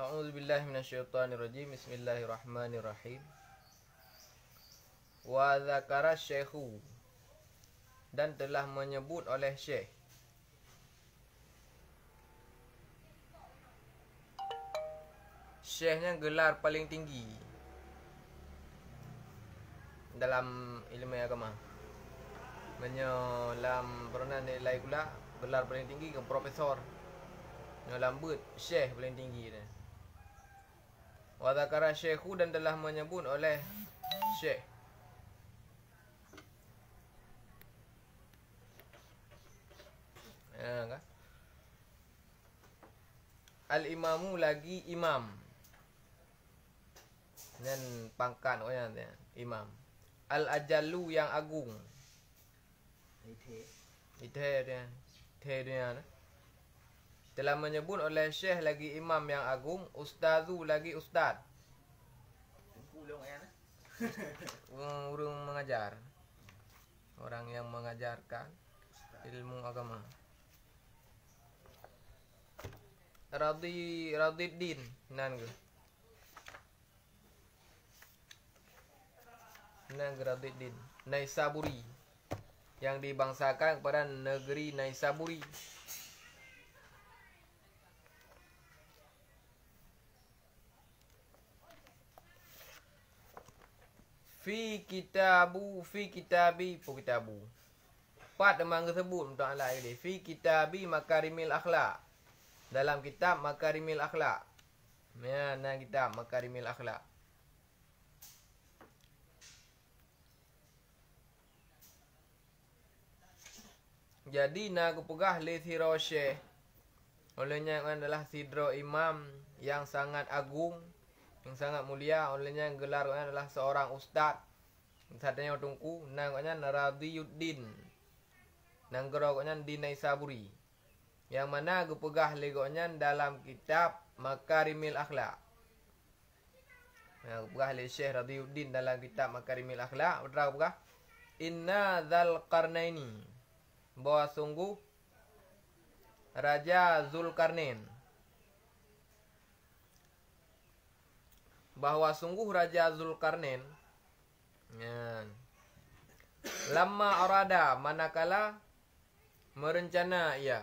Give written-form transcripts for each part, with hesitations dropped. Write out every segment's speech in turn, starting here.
A'udzubillahi minasyaitonirrajim. Bismillahirrahmanirrahim. Wa dzakara syekhu, dan telah menyebut oleh syekh. Syekhnya gelar paling tinggi dalam ilmu agama. Dalam peranan nilai pula gelar paling tinggi ke profesor. Dalam but syekh paling tinggi dia. Wa dzakara syekhu, dan telah menyebut oleh syekh. Kan? Al-imamu lagi imam. Dan pangkat orang imam. Al-ajallu yang agung. Itu dia. Telah menyebut oleh syekh lagi imam yang agung. Ustazu lagi ustaz. Orang mengajar. Orang yang mengajarkan ilmu agama. Radiddin nan ke? Radiddin Naisaburi, yang dibangsakan kepada negeri Naisaburi. Fi kitabi pu kitabu. Pat memang tersebut untuk alai dia. Fi kitabi makarimil akhlak. Dalam kitab Makarimil Akhlak. Ya, nah kitab Makarimil Akhlak. Jadi nak pegah li thiro syekh. Olehnya adalah sidro imam yang sangat agung, yang sangat mulia. Olehnya gelar adalah seorang ustaz. Sadanya tungku namanya Radiyuddin. Nang geroknya di Naisaburi. Yang mana gepegah legonya dalam kitab Makarimil Akhlak. Yang gepegah le Syekh Radiyuddin dalam kitab Makarimil Akhlak. Berapa pegah? Inna Dzulqarnaini, bahwa sungguh Raja Zulkarnain. Bahwa sungguh Raja Zulkarnain. Ya. Lama arada, manakala merencana ia.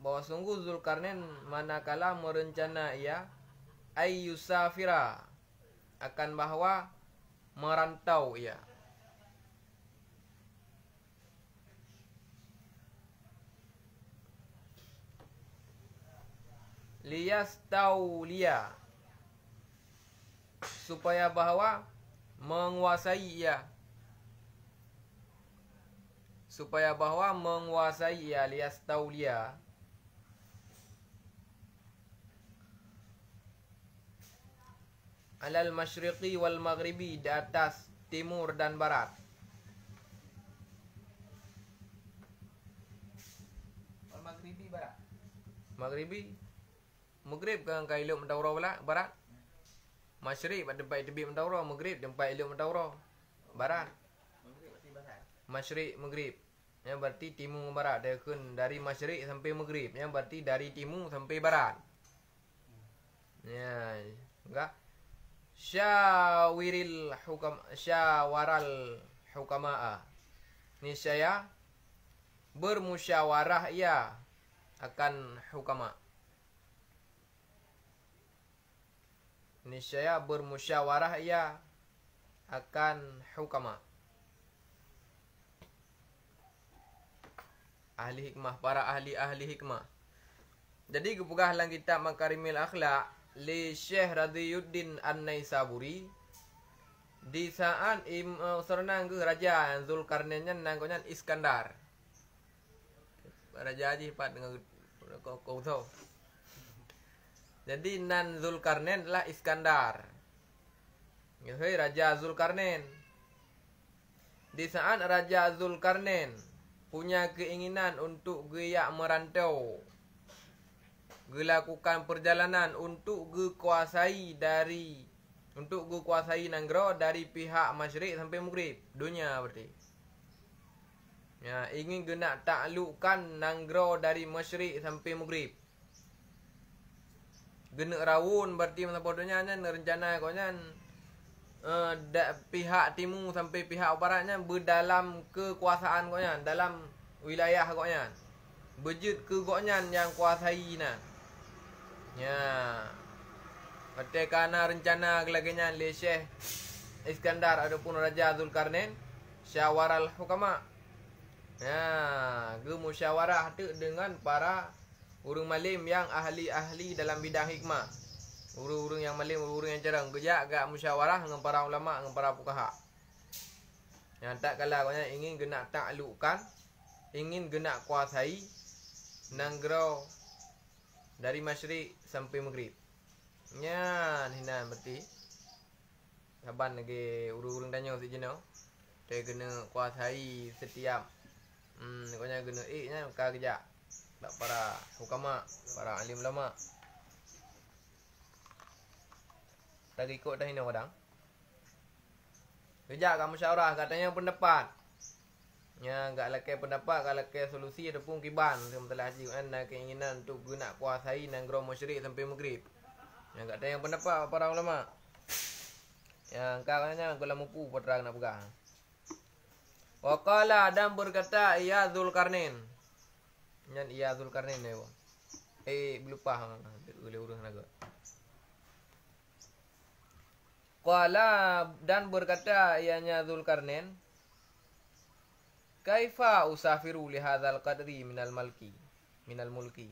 Bahwa sungguh Zulkarnain manakala merencana ia ayyusafira, akan bahwa merantau ia. Liyastauliya, supaya bahwa menguasai ia. Supaya bahwa menguasai ia. Liyastauliya, alal masyriqi wal maghribi, di atas timur dan barat. Wal maghribi barat. Maghribi Maghrib kan kailuk mentaura pula barat. Masyriq pada tempat tebi mentaura, maghrib tempat iluk mentaura barat. Masyriq maghrib. Yang berarti timur barat. Dia kan dari masyriq sampai maghrib. Yang berarti dari timur sampai barat. Ya, enggak. Syawaral hukama'a, niscaya bermusyawarah ia akan hukama. Niscaya bermusyawarah ia akan hukama. Ahli hikmah, para ahli hikmah. Jadi kepegah dalam kitab Makarimil Akhlak li Syekh Radiyuddin An-Naisaburi, di saat serenang ke Raja Zulkarnain nangkonya Iskandar. Raja haji pat dengan kau tahu. Jadi nan Zulkarnain adalah Iskandar. Hei Raja Zulkarnain. Di saat Raja Zulkarnain punya keinginan untuk geyak merantau, gelakukan perjalanan untuk kuasai negara dari pihak masyriq sampai maghrib dunia berarti. Ya, ingin kena taklukkan nanggro dari masyrik sampai maghrib. Gena rawun berarti masa bodohnya rencana konya pihak timur sampai pihak baratnya berdalam kekuasaan konya, dalam wilayah konya. Bejut ke konya yang kuasai nah. Ya. Berarti karena rencana kelaganya oleh Syekh Iskandar ataupun Raja Zulkarnain syawarah hukama. Ya, musyawarah tu dengan para urang malim yang ahli-ahli dalam bidang hikmah. Urang-urang yang malim, urang yang jarang kerja agak musyawarah dengan para ulama, dengan para fuqaha. Yang tak kala kau ingin kena taklukkan, ingin kena kuasai nanggro dari masyrik sampai maghrib. Nya hina berarti saban lagi urang-urang tanya si jenou. Dia kena kuasai setiap konya kena nya ka kerja. Tak para hukama, para alim ulama. Tak ikut dah hina kadang. Kerja kat musyawarah katanya pendapat. Nya gak lakai pendapat, gak lakai solusi ataupun kiban sementara haji kan keinginan untuk guna kuasai nanggro masyrik sampai maghrib. Yang katanya pendapat para ulama. Yang katanya kalau mampu peterang nak pegang. Waqala dan berkata ia Zulkarnain. Nyan ia Zulkarnain ni bang. Lupa oleh urang naga. Qala dan berkata ianya Zulkarnain, kaifa usafiru li hadzal qadri minal mulki.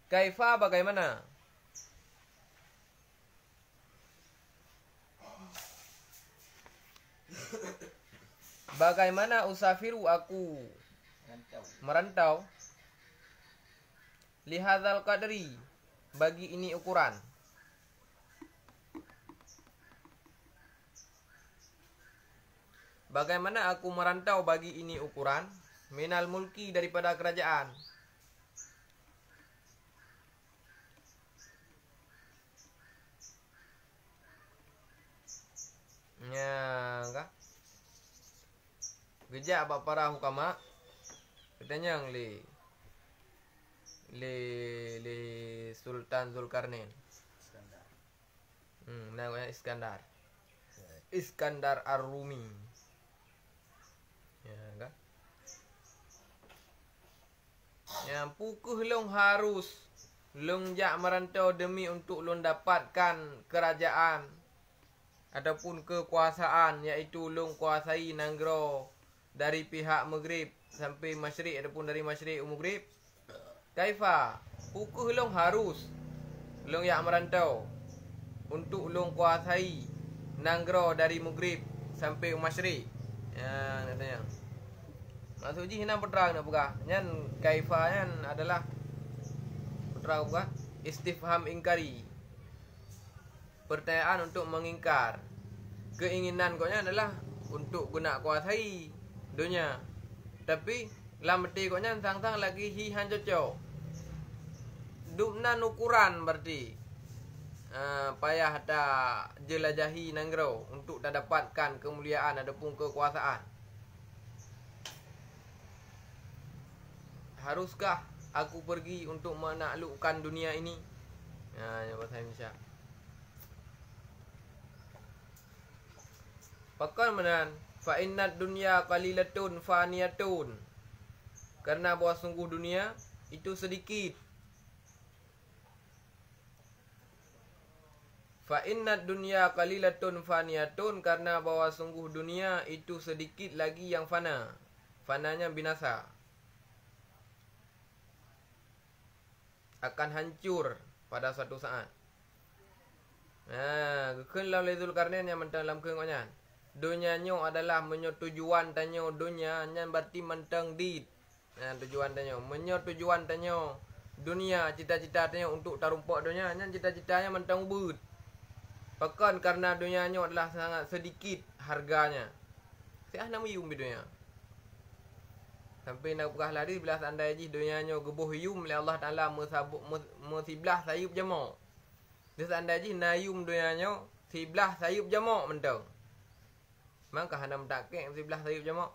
Kaifa bagaimana? Bagaimana usafiru aku merantau lihadzal qadri bagi ini ukuran. Bagaimana aku merantau bagi ini ukuran minal mulki daripada kerajaan. Ya, kah? Gejak apa para hukama katanya li Sultan Zulkarnain. Namanya Iskandar. Iskandar Ar-Rumi. Ya kan? Yang pukuh long harus long jak merantau demi untuk long dapatkan kerajaan ataupun kekuasaan, iaitu long kuasai nanggro dari pihak maghrib sampai masyrik ataupun dari masyrik maghrib. Kaifa pukuh long harus long yang merantau untuk long kuasai nanggro dari maghrib sampai masyrik. Ya katanya. Maksud ji hina peterang nak buka. Nyan kaifa nyan adalah peterang buka istifham ingkari. Pertanyaan untuk mengingkar. Keinginan kau adalah untuk guna kuasai dunia. Tapi lameti kau sang-sang lagi hihan cocok. Dupnan ukuran berarti payah tak jelajahi nanggro untuk tak dapatkan kemuliaan ataupun kekuasaan. Haruskah aku pergi untuk menaklukkan dunia ini? Ya bahasa Indonesia. Pakal menan fa innad dunya qalilatun faniyatun. Karena bahawa sungguh dunia itu sedikit. Fa innad dunya qalilatun faniyatun, karena bahawa sungguh dunia itu sedikit lagi yang fana. Fananya binasa. Akan hancur pada suatu saat. Nah, kekenlah oleh Zulkarnain yang mentang dalam kengoknya. Dunia nyo adalah menyo tujuan tanyo dunia nyan berarti mentang dit. Nah, tujuan tanyo menyo tujuan tanyo dunia, cita-cita tanyo untuk tarumpak dunia nyan cita-citanya mentang ubud. Bahkan karena dunia nyo adalah sangat sedikit harganya. Siah nama yum dunia. Sampai nak pekah lari belah andai ji dunia nyo gebuh yum oleh Allah Taala mesiblah sayup jamak. Dia andai ji nayum dunia nyo siblah sayup jamak mentang. Maka hana mentakik sebelah sayup jamak.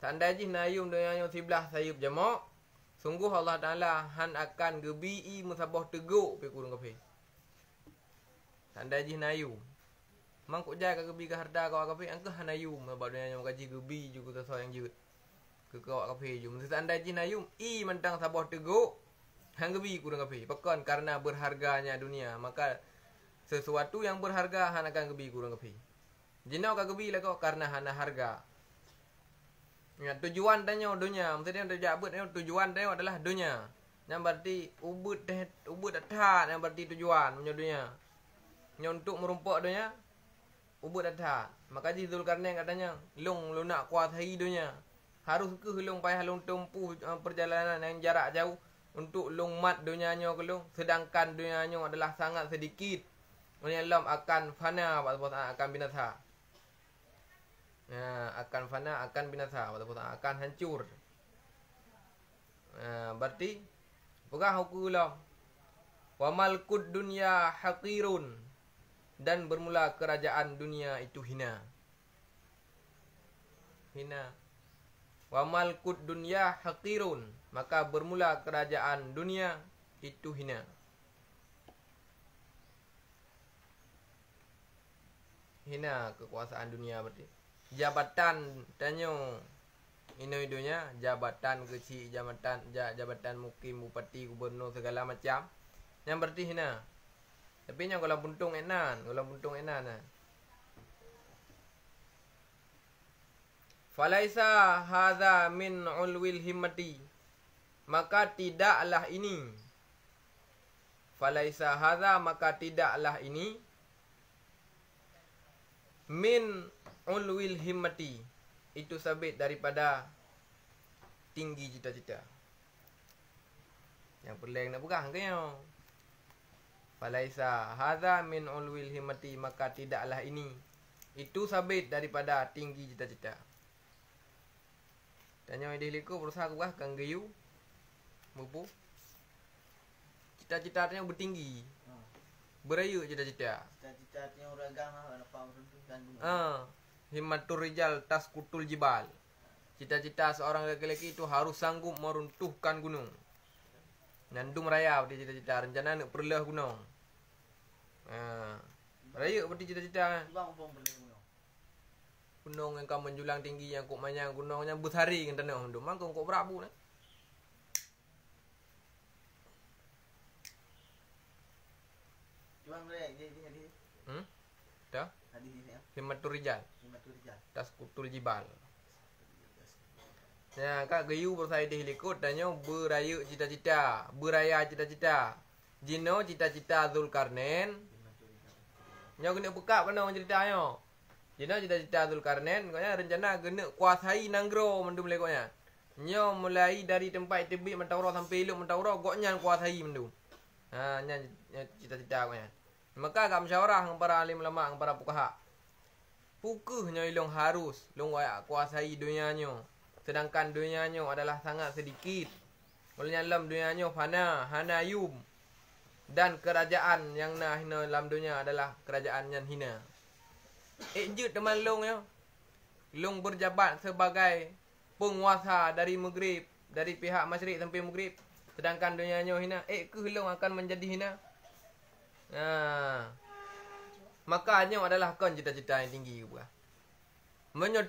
Tandai jih nayum dunia sebelah sayup jamak. Sungguh Allah Ta'ala han akan gebi musabah teguk pe kurung kafe. Tandai jih nayum. Mang kok jai ka gebi ka harda kau kafe angka han nayum ba dunia yang gaji gebi juga sesuai yang jeut. Ke kau kafe jum. Tandai jih nayum mentang sabah teguk. Han gebi kurung kafe. Pekan karena berharganya dunia, maka sesuatu yang berharga han akan gebi kurung kafe. Jinau ka gebi lah kau karena hana harga. Ya, tujuan tanya dunia, maksudnya terjabut tujuan tanya adalah dunia. Yang berarti ubud dathat yang berarti tujuan punya dunia. Yang untuk merumpak dunia ubud dathat. Maka ji Zulkarnain katanya, long lu nak kuasai dunia. Harus ke long payah long tempuh perjalanan yang jarak jauh untuk long mat dunianya ke long, sedangkan dunianya adalah sangat sedikit. Oleh Allah akan fana, akan binasa. Ya, akan fana, akan binasa, akan hancur. Berarti pegah hukulah wa malkud dunya haqirun, dan bermula kerajaan dunia itu hina. Hina. Wa malkud dunya haqirun, maka bermula kerajaan dunia itu hina. Hina kekuasaan dunia berarti. Jabatan tanyo ino-idonya, jabatan kecil, jabatan mukim, bupati, gubernur segala macam. Yang berarti hina. Tapi yang kalau buntung enan, Falaisa hadza min ulwil himmati, maka tidaklah ini. Falaisa hadza, maka tidaklah ini min ulwil himmati, itu sabit daripada tinggi cita-cita. Yang perlu nak pegang ke yo. Falaisa hadza min ulwil himmati, maka tidaklah ini, itu sabit daripada tinggi cita-cita. Tanya ide liku berusaha kuah kang geyu. Mupu. Cita-citanya bertinggi. Berayu cita-cita. Cita-citanya orang agama apa meruntuhkan gunung. Himmatur rijal tasqutul jibal. Cita-cita seorang lelaki itu harus sanggup meruntuhkan gunung. Nandum raya berarti cita-cita, rencana nak perlah gunung. Raya berarti cita-cita. Bang pun perlah gunung. Gunung yang kau menjulang tinggi, yang kau manyang gunung yang besari kan tanah hidup. Mangkong kau berabu nah. Cuang rek jadi. Dah? Hadis ini ya. Himmatur rijal tasqutul jibal. Ya, kak gayu bersai di helikot tanya beraya cita-cita, Jino cita-cita Zulkarnain. Nyo kena bekap kena orang ceritanya. Jino cita-cita Zulkarnain, katanya rencana kena kuasai Nanggro mendu mulai koknya. Nyo mulai dari tempat tebik Mentaura sampai Elok Mentaura, koknya kuasai mendu. Nya cita-cita koknya. Maka agak musyawarah dengan para alim ulama, dengan para fuqaha. Pukuhnya ilong harus long wayak kuasai dunianya. Sedangkan dunianya adalah sangat sedikit. Olehnya dalam dunianya fana, hanayum. Dan kerajaan yang nah hina dalam dunia adalah kerajaan yang hina. Ejut teman long ya. Long berjabat sebagai penguasa dari Maghrib, dari pihak Masyrik sampai Maghrib. Sedangkan dunianya hina. Ke long akan menjadi hina. Makanya adalah kan cita-cita yang tinggi juga.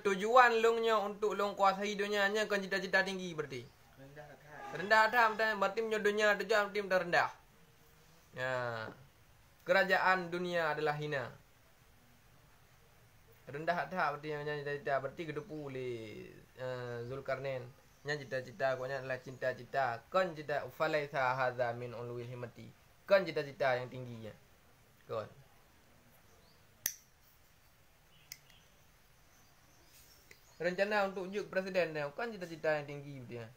Tujuan longnya untuk long kuasai dunianya kan cita-cita tinggi berarti. Rendah dah berarti menyodonya tujuan berarti rendah. Kerajaan dunia adalah hina. Rendah dah berarti yang cita-cita berarti kedepu oleh Zulkarnain. Yang cita-cita koknya adalah cita-cita kan cita falaisa hadza min ulwil himmati. Kan cita-cita yang tingginya. Kan. Rencana untuk ujuk presiden dia kan cita-cita yang tinggi dia.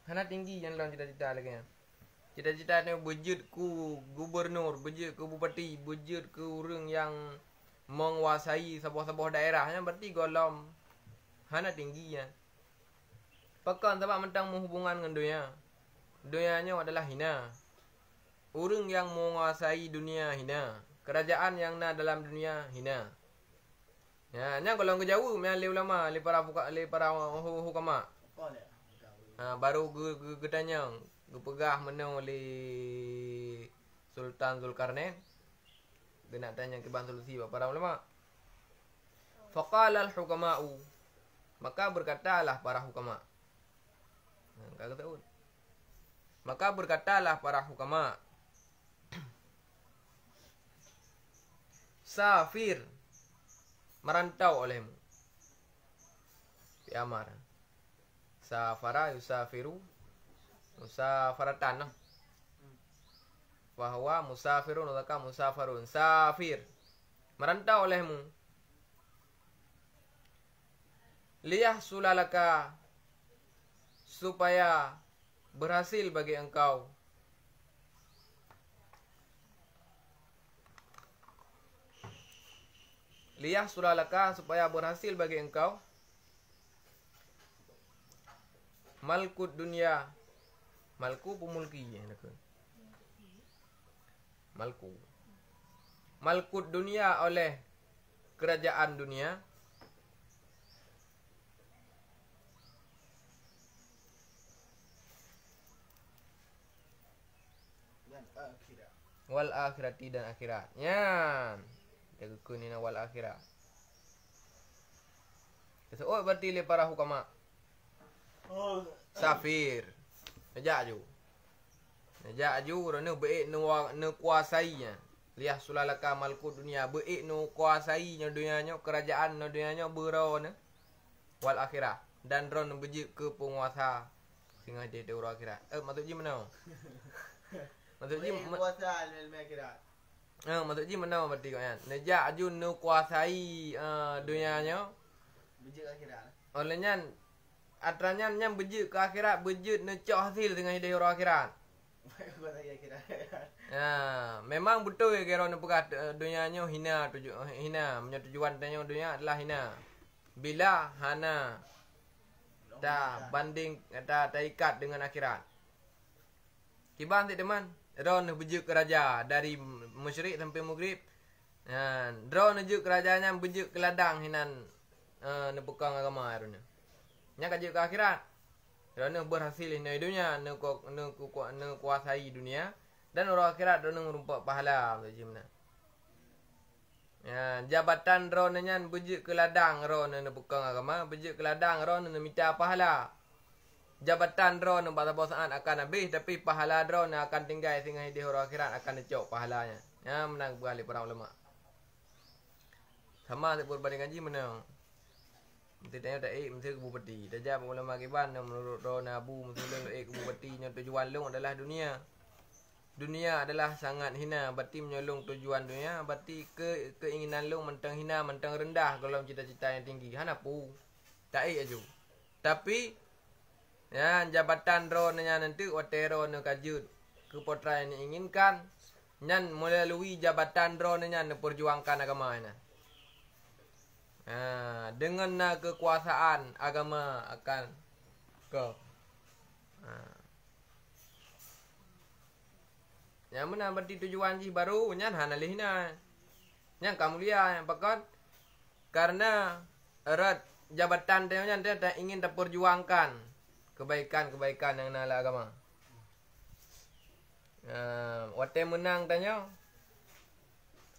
Hana tinggi yang dalam cita-cita lagi. Cita-cita dia bujut ku gubernur, bujut ku bupati, bujut ku orang yang menguasai sebuah-sebuah daerahnya berarti golom hana tinggi ya. Pekan sebab mentang menghubungan dengan dunia. Dunianya adalah hina. Orang yang menguasai dunia hina. Kerajaan yang na dalam dunia hina. Ya, nya kalau ke jauh me ali ulama, li para hukama. Apa dia? Baru gedanya gue pegah menang li Sultan Zulkarnain. Dia tanya ke ban solusi para ulama. Faqala al-hukama'u, maka berkatalah para hukama. Kagak tahu. Maka berkatalah para hukama. Safir, merantau olehmu. Amar. Safara yusafiru musafaratan. Bahwa musafirun atau musafarun. Safir, merantau olehmu. Liyah sulalaka, supaya berhasil bagi engkau. Liyah sulalaka, supaya berhasil bagi engkau. Malkut dunia, malku pemulki ya, malku. Malkut dunia oleh kerajaan dunia. Dan akhirat. Wal akhirati dan akhiratnya. Jaga kunina wal akhirat. Oh berarti le para hukama. Oh, Safir. Najak ju rene beik nu kuasainya. Liah sulalaka malku dunia beik nu kuasainya dunianya, kerajaan nu dunianya berone wal akhirah dan ron beji ke penguasa singa de orang akhirat. Maksud ji mana? Maksud ji kuasa ilmu akhirat. maksud ji mana berarti kan? Najak ju nu kuasai dunianya. Biji akhirat. Olehnya atranya nyam beji ke akhirat, beji necok hasil dengan hidup orang akhirat. Kuasa akhirat. Ya, memang betul ya kira nak pegat dunianya hina punya tujuan dunia adalah hina. Bila hana tak banding tak ikat dengan akhirat. Kibang tak teman, ron beji ke raja dari musyrik sampai maghrib. Ron beji ke rajanya beji ke ladang hinan nepukang agama ron. Nya kaji ke akhirat. Kerana berhasil di dunia, nak kuasai dunia dan orang akhirat nak merumpak pahala macam mana. Ya, jabatan ronnya beji ke ladang ron nak bukan agama, beji ke ladang ron nak minta pahala. Jabatan ron pada saat akan habis tapi pahala ron akan tinggal sehingga di orang akhirat akan dicok pahalanya. Ya, menang beralih para ulama. Sama tak berbanding ngaji menang. Mesti tanya tak mesti ke bupati. Dah jawab ulama kiban menurut Rona Abu Muslim ke bupati nya tujuan long adalah dunia. Dunia adalah sangat hina, berarti menyolong tujuan dunia, berarti keinginan long mentang hina, mentang rendah kalau cita-cita yang tinggi. Hanapu. Tak aju. Tapi ya jabatan Rona nanti watero na kajut keputra yang diinginkan nyan melalui jabatan Rona perjuangkan agama nya. Dengan kekuasaan agama akan ke yang mana berarti tujuan ji baru nyan hanalihna nyan kamulia yang pakat karena erat jabatan dia nyan dia ingin terperjuangkan kebaikan yang nala agama. Wate menang tanya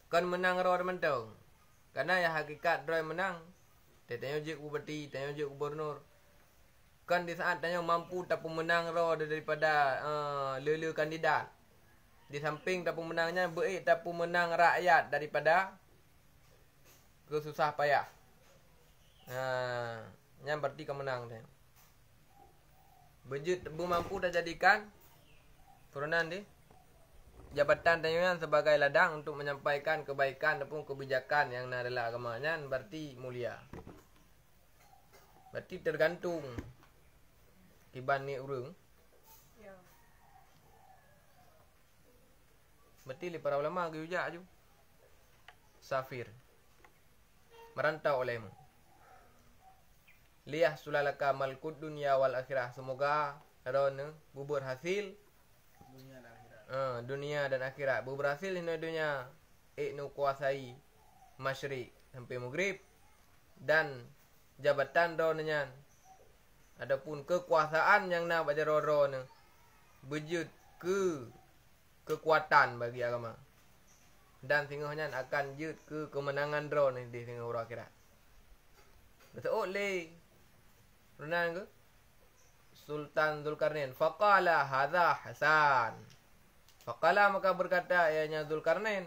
kan menang roh mentong. Karena ya hakikat Roy menang. Dia tanya je bupati, tanya je gubernur. Kan di saat tanya mampu tak pemenang roh daripada lele kandidat. Di samping tak pemenangnya baik tak pemenang rakyat daripada kesusah payah. Yang berarti kemenang dia. Bejut mampu tak jadikan turunan dia. Jabatan tanyaan sebagai ladang untuk menyampaikan kebaikan ataupun kebijakan yang adalah agamanya berarti mulia. Berarti tergantung kiban ni urang. Ya. Berarti li para ulama ge ujak ju. Safir. Merantau olehmu. Liyah sulalaka malkud dunia wal akhirah. Semoga ron bubur hasil Dunia dan akhirat. Dunia dan akhirat. Berhasil di dunia nu kuasai masyrik sampai maghrib dan jabatan ronnya. Adapun kekuasaan yang nak baca roro ni berjud ke kekuatan bagi agama. Dan tengoknya akan jud ke kemenangan ron ni di tengah orang akhirat. Betul le. Renan ke? Sultan Zulkarnain. Faqala hadza Hasan. Faqala maka berkata ianya Zulkarnain.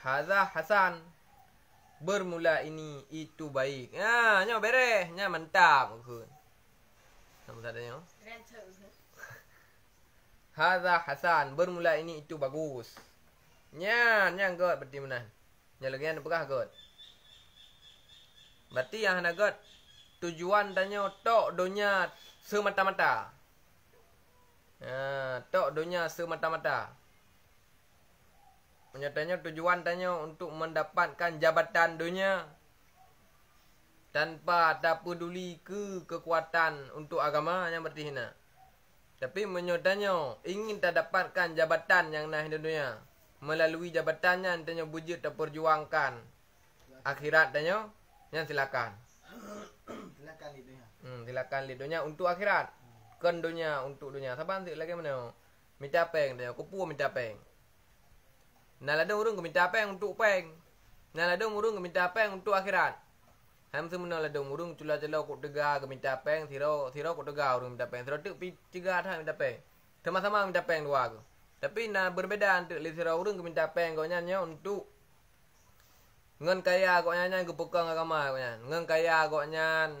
Hadza Hasan. Bermula ini itu baik. Ha, nya beres, nya mantap ke. Nama tadanya. Hadza Hasan. Bermula ini itu bagus. Nya god berarti mana? Nya lagi ana pegah god. Berarti yang ana god tujuan tanya tok dunia semata-mata. Tok dunia semata-mata. Menyatanya tujuan tanya untuk mendapatkan jabatan dunia tanpa tak peduli ke kekuatan untuk agama yang berarti hina. Tapi menyatanya ingin tak dapatkan jabatan yang nah dunia melalui jabatannya tanya wujud tak perjuangkan akhirat tanya yang silakan. Silakan di dunia. Silakan di dunia untuk akhirat. Kan dunia untuk dunia. Saban sik lagi mana? Minta peng tanya kupu minta peng. Nalada urung ke minta peng untuk peng. Nalada urung ke minta peng untuk akhirat. Ham semena lada urung cula-cula kok tega ke minta peng, siro kok tega urung minta peng. Siro tu pi tiga dah minta peng. Sama-sama minta peng dua ke. Tapi na berbeda untuk li siro urung ke minta peng kau nyanyi untuk ngan kaya kau nyanyi ke pekang agama kau nyanyi. Ngan kaya kau nyanyi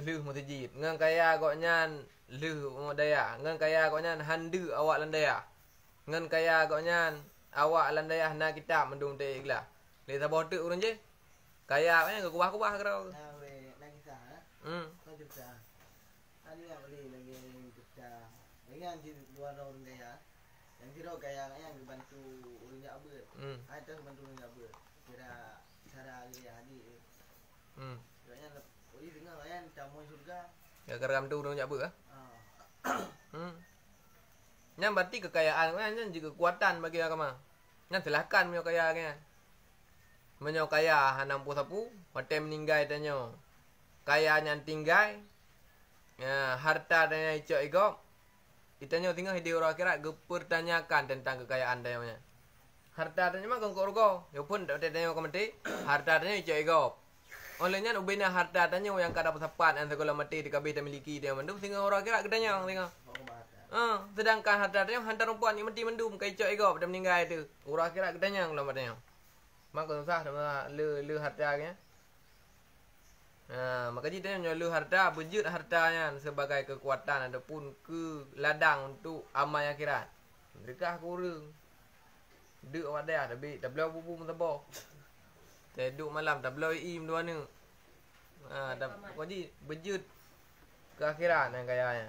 leuh masjid. Ngan kaya kau nyanyi leuh daya. Ngan kaya kau nyanyi handu awak landaya. Ngan kaya kau nyanyi awak landayah na kitab mendung te igla. Le sabah tu urang je. Kaya kan ke kubah-kubah kerau. Nah, we nak kisah. Kau cerita. Tadi yang beli lagi cerita. Lagi yang di luar orang kaya. Yang kira kaya yang bantu urang Jawa. Ada bantu urang Jawa. Kira cara dia hadir. Kayaknya oi dengar kan tamu surga. Ya keram tu urang Jawa ah. Ah. Yang berarti kekayaan kan juga kekuatan bagi agama. Yang silahkan menyo kaya kan. Menyo kaya hanam sapu, hotel meninggal tanya. Kaya yang tinggal. Ya, harta dan icok igop. Ditanya tinggal di orang akhirat pertanyakan tentang kekayaan dia punya. Harta tanya mah kongko urgo. Ya pun tak tanya kau mati. Harta tanya icok igop. Olehnya ubina harta tanya yang kada pesapat yang segala mati dikabih dan miliki dia mandum tinggal orang akhirat kedanya tengok. Sedangkan harta dia hantar perempuan ni mati mendum kai cok ego pada meninggal tu. Urang akhirat kedanyang lama tanya. Maka susah sama le harta nya. Maka dia tanya le harta berjud hartanya sebagai kekuatan ataupun ke ladang untuk amal akhirat. Dekah kurang. Duk awak dah tapi tak boleh bubu mentabah. Duduk malam tak boleh im dua ni. Tak wajib berjud ke akhirat yang kayanya.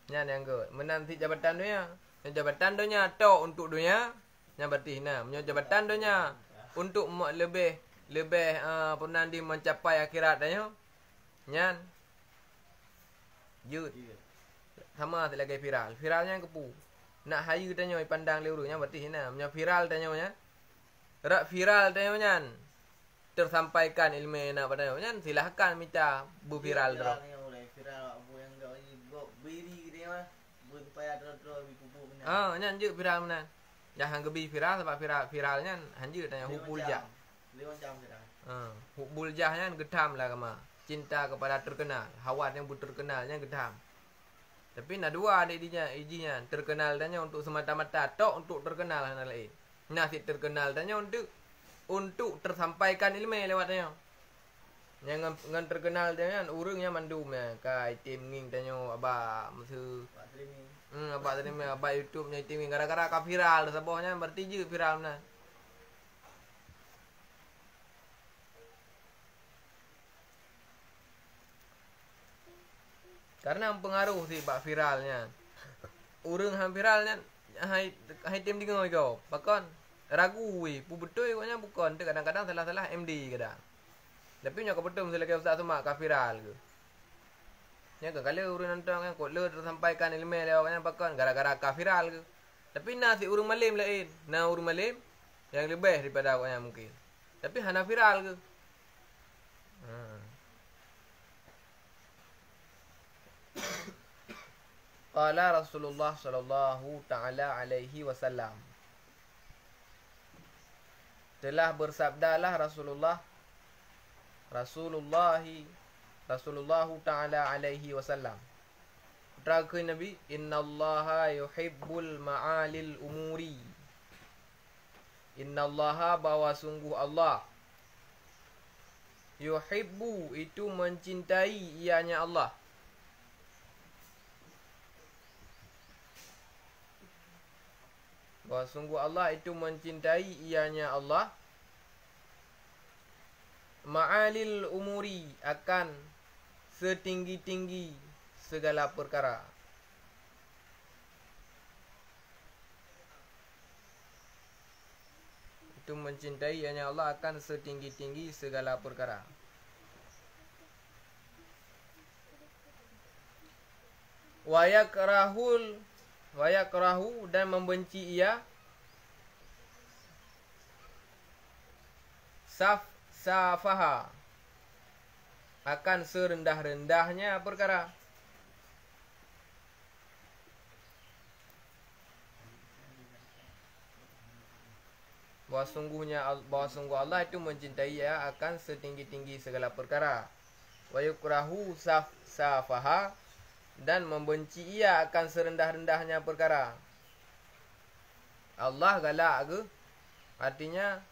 Yang good. Menanti jabatan dunia. Yang jabatan dunia tok untuk dunia. Yang berarti nah, jabatan dunia untuk lebih penandi mencapai akhirat dah. Nyan. Jud. Sama lagi viral. Viralnya kepu. Nak hayu tanya pandang leuruh nya berarti nah. Nya viral tanya nya. Rak viral tanya nyan. Tersampaikan ilmu nak pada nyan silahkan minta berviral terus. Viral abu yang dah beri dia supaya terus dipupuk benar. Nyan je viral benar. Jangan gebi viral sebab viralnya hanjut tanya hubul jah. 5 jam viral. Hubul jahnya gedam lah kama. Cinta kepada terkenal, hawat yang terkenalnya gedam. Tapi nak dua adik dia ijinya terkenal tanya untuk semata-mata tok untuk terkenal hana lain. Nah si terkenal tanya untuk tersampaikan ilmu lewatnya. Yang ngan terkenal tanya urangnya mandum ya ka itim nging tanya aba mese abak tadi abak YouTube nya itim gara-gara ka viral sabahnya berarti je viral nah. Karena pengaruh si bak viralnya. Urang ham viralnya hai tim dingo kau. Pakon ragu pu betul koknya bukan tu kadang-kadang salah-salah MD kadang. Tapi nya kau betul mesti lagi ustaz semak ka viral ke. Nya kalau urang nonton kan kok le tersampaikan ilmu lewatnya pakon gara-gara ka viral ke. Tapi nasi urang malim lain. Nah urang malim yang lebih daripada koknya mungkin. Tapi hana viral ke? Qala Rasulullah sallallahu ta'ala alaihi wasallam. Telah bersabdalah Rasulullah ta'ala alaihi wasallam. Terakhir Nabi, innallaha yuhibbul ma'alil umuri. Innallaha, bahwa sungguh Allah, yuhibbu, itu mencintai ianya Allah. Bahwa sungguh Allah itu mencintai ianya Allah. Ma'alil umuri, akan setinggi-tinggi segala perkara. Itu mencintai ianya Allah akan setinggi-tinggi segala perkara. Wa yakrahu, dan membenci ia, safaha, akan serendah-rendahnya perkara. Bahwa sungguh Allah itu mencintai ia akan setinggi-tinggi segala perkara. Wa yukrahu safaha, dan membenci ia akan serendah-rendahnya perkara. Allah galak ke? Artinya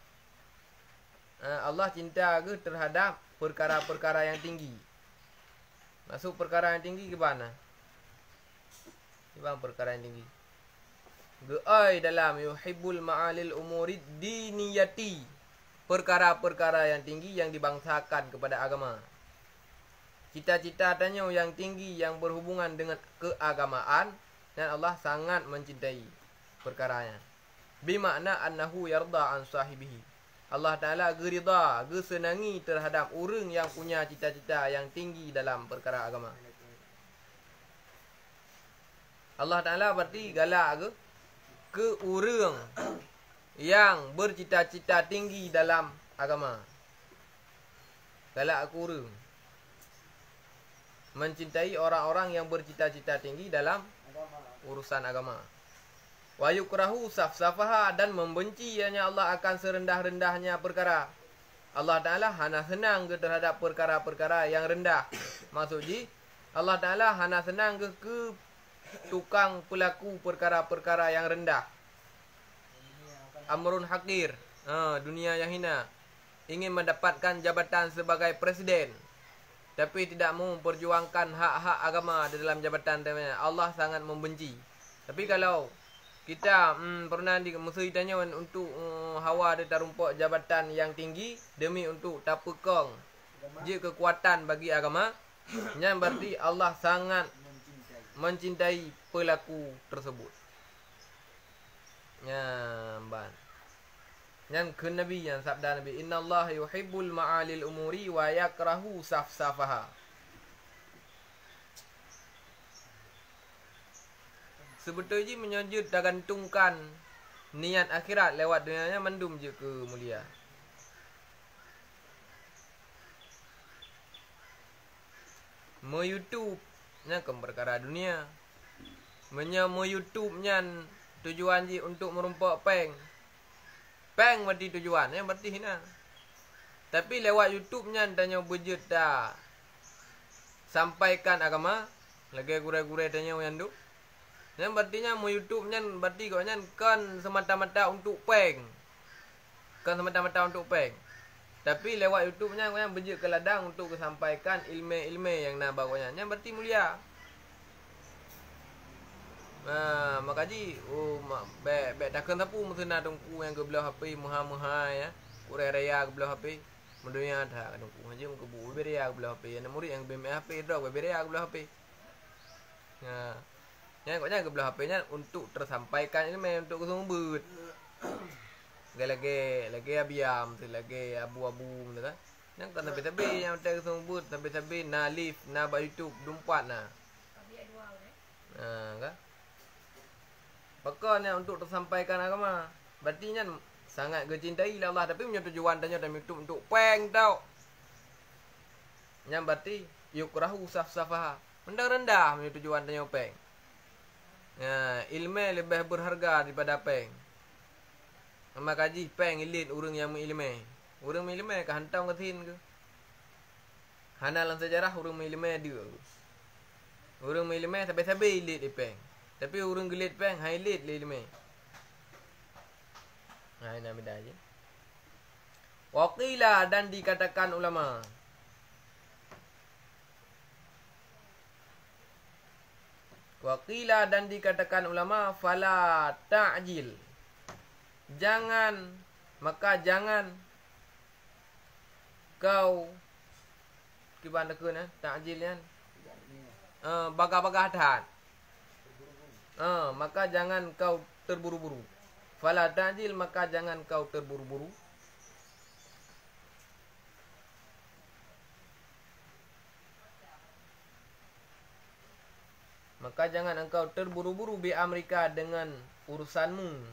Allah cinta ke terhadap perkara-perkara yang tinggi. Masuk perkara yang tinggi ke mana? Di bang perkara yang tinggi. Geai dalam yuhibbul ma'alil umuri diniyati. Perkara-perkara yang tinggi yang dibangsakan kepada agama. Cita-cita tanya yang tinggi yang berhubungan dengan keagamaan, dan Allah sangat mencintai perkaranya. Bimakna annahu yarda an sahibihi. Allah Ta'ala gerida, gesenangi terhadap orang yang punya cita-cita yang tinggi dalam perkara agama. Allah Ta'ala berarti galak ke orang yang bercita-cita tinggi dalam agama. Galak ke orang. Mencintai orang-orang yang bercita-cita tinggi dalam urusan agama. Wa yukrahu safaha, dan membenci ianya Allah akan serendah-rendahnya perkara. Allah Ta'ala hana senang ke terhadap perkara-perkara yang rendah. Maksudnya Allah Ta'ala hana senang ke tukang pelaku perkara-perkara yang rendah. Amrun hakir, dunia yang hina. Ingin mendapatkan jabatan sebagai presiden, tapi tidak mau memperjuangkan hak-hak agama di dalam jabatan tersebut. Allah sangat membenci. Tapi kalau kita pernah musuh tanya untuk hawa dia tarumpuk jabatan yang tinggi demi untuk tapekong je kekuatan bagi agama, yang berarti Allah sangat mencintai pelaku tersebut. Yang ke Nabi, yang sabda Nabi, innallaha yuhibbul ma'alil umuri wa yakrahu safaha. Sebetulnya menyajud dan gantungkan niat akhirat lewat dunianya, mendum je ke mulia. YouTube nya ke perkara dunia. YouTube nya tujuan je untuk merumpak peng. Peng berarti tujuan, yang berarti hina. Tapi lewat YouTube nya tanya budget dah sampaikan agama, lagi gure-gure tanya yang tu. Yang berartinya YouTube nya berarti kau nya kan semata-mata untuk peng. Kan semata-mata untuk peng. Tapi lewat YouTube nya kau yang budget ke ladang untuk sampaikan ilmu-ilmu yang nak bawa nya berarti mulia. Makaji be takkan tapu musna tungku yang ke belah HP muha-muha ya. Ure raya ke belah HP. Mendunia dah tungku haji ke bu beria ke belah HP. Yang murid yang BM HP dah beria ke belah HP. Yang koknya ke belah HP nya untuk tersampaikan ilmu untuk kesumbut. Lagi abiam tu lagi abu-abu tu kan. Yang kan tapi yang tak kesumbut tapi na live na ba YouTube dumpat na. Kan? Pokoknya untuk tersampaikan agama. Berarti nya sangat kecintai Allah, tapi punya tujuan tanya dan untuk peng tau. Yang berarti yukrahu saf-safaha. Rendah-rendah punya tujuan tanya peng. Ya, ilmu lebih berharga daripada peng. Amak kaji peng ilit orang yang mengilmu. Orang mengilmu ke hantam ke tin ke. Hanalan sejarah orang mengilmu dia. Orang mengilmu sampai-sampai ilit di peng. Tapi orang gelit peng hai ilit ilmu. Nah, ini beda aja. Waqila dan dikatakan ulama. Waqila dan dikatakan ulama fala ta'jil. Jangan, maka jangan kau gimana ke na ta'jilnya? Bagah-bagah dah. Maka jangan kau terburu-buru. Fala ta'jil, maka jangan kau terburu-buru. Maka jangan engkau terburu-buru bi Amerika dengan urusanmu.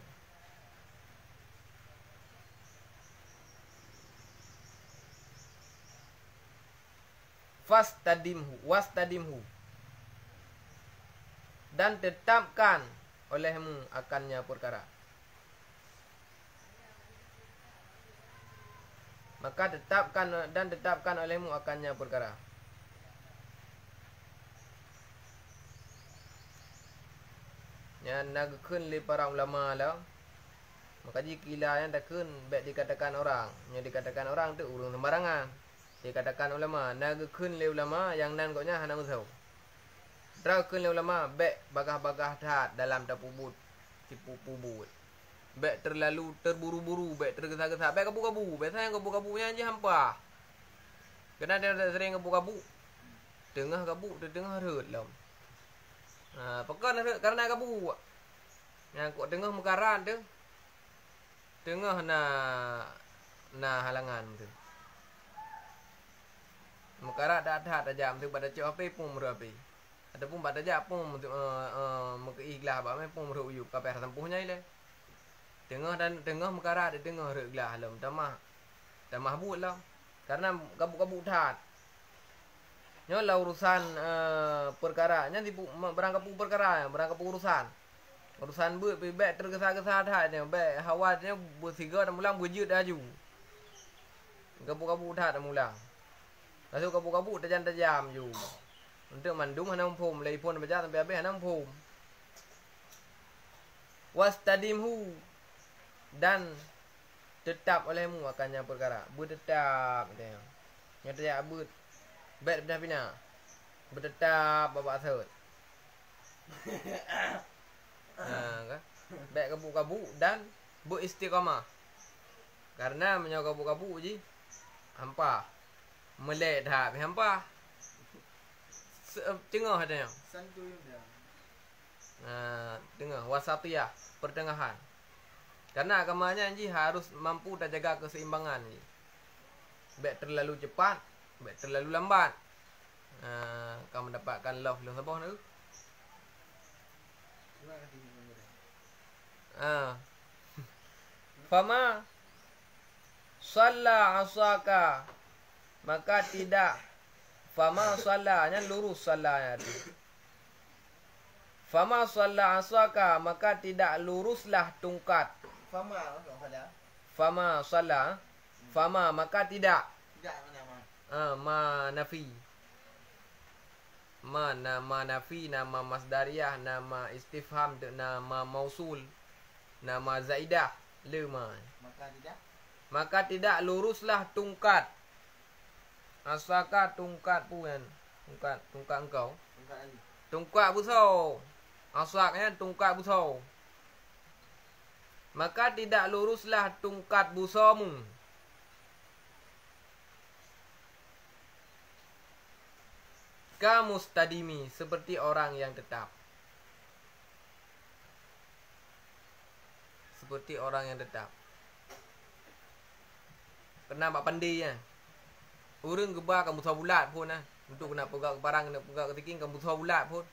Wastadimhu. Dan tetapkan olehmu akannya perkara. Maka tetapkan olehmu akannya perkara. Yang nagakun li para ulama lah. Maka jika yang takun baik dikatakan orang. Yang dikatakan orang tu urung sembarangan. Dikatakan ulama. Nagakun li ulama yang nan koknya hana tahu. Drakun li ulama baik bagah-bagah dah dalam tapubut. Tipu-pubut. Baik terlalu terburu-buru. Baik tergesa-gesa. Baik kabu-kabu. Biasanya kabu-kabunya je hampa. Kena dia sering kabu-kabu. Tengah kabu. Tengah rut lah. Pekan karena kabu. Yang kau tengah mekaran tu. Tengah na halangan tu. Mekarat dah jam tu pada cok api pun merapi. Ataupun pada jam pun mengiklah ba mai pun meruyu kapai tempuhnya ile. Tengah mekarat di tengah reglah lam tamah but lah. Karena kabut-kabut dah. Nyolah urusan perkara nya berangkap perkara berangkap urusan buat bebek tergesa-gesa dah nya bek hawatnya bersiga dah mulang berjut dah ju kabut-kabut dah mulang lalu kabut-kabut tajam-tajam ju untuk mandung hanam pom telefon baca sampai habis hanam pom wastadimhu dan tetap olehmu akannya perkara bertetap dia nyata ya abut baik dah bina. Bertetap bapak asal. Kan? Baik kabuk-kabuk dan beristiqamah. Karena menyaw kabuk-kabuk je hampa. Melek dah hampa. Tengah ada yang. Santuy dia. Tengah wasatiyah, pertengahan. Karena agamanya je harus mampu dah jaga keseimbangan je. Baik terlalu cepat, baik terlalu lambat. Kau mendapatkan love lu sabah tu. Fama salla asaka, maka tidak. Fama sallanya lurus sallanya tu. Fama salla asaka, maka tidak luruslah tungkat. Fama pada. Fama salla. Fama maka tidak. Tidak nama. Ma nafi. Nama nafi, nama masdariyah, nama istifham, nama mausul, nama zaidah, lima. Maka tidak luruslah tungkat. Asaka tungkat pun. Tungkat engkau. Tungkat busau. Asaknya tungkat busau. Maka tidak luruslah tungkat busamu. Kamustadimi, seperti orang yang tetap. Seperti orang yang tetap. Kenapa pandai ya? Urang gebak kamu busau bulat pun nah. Untuk kena pegang barang, kena pegang ketiking kamu busau bulat pun.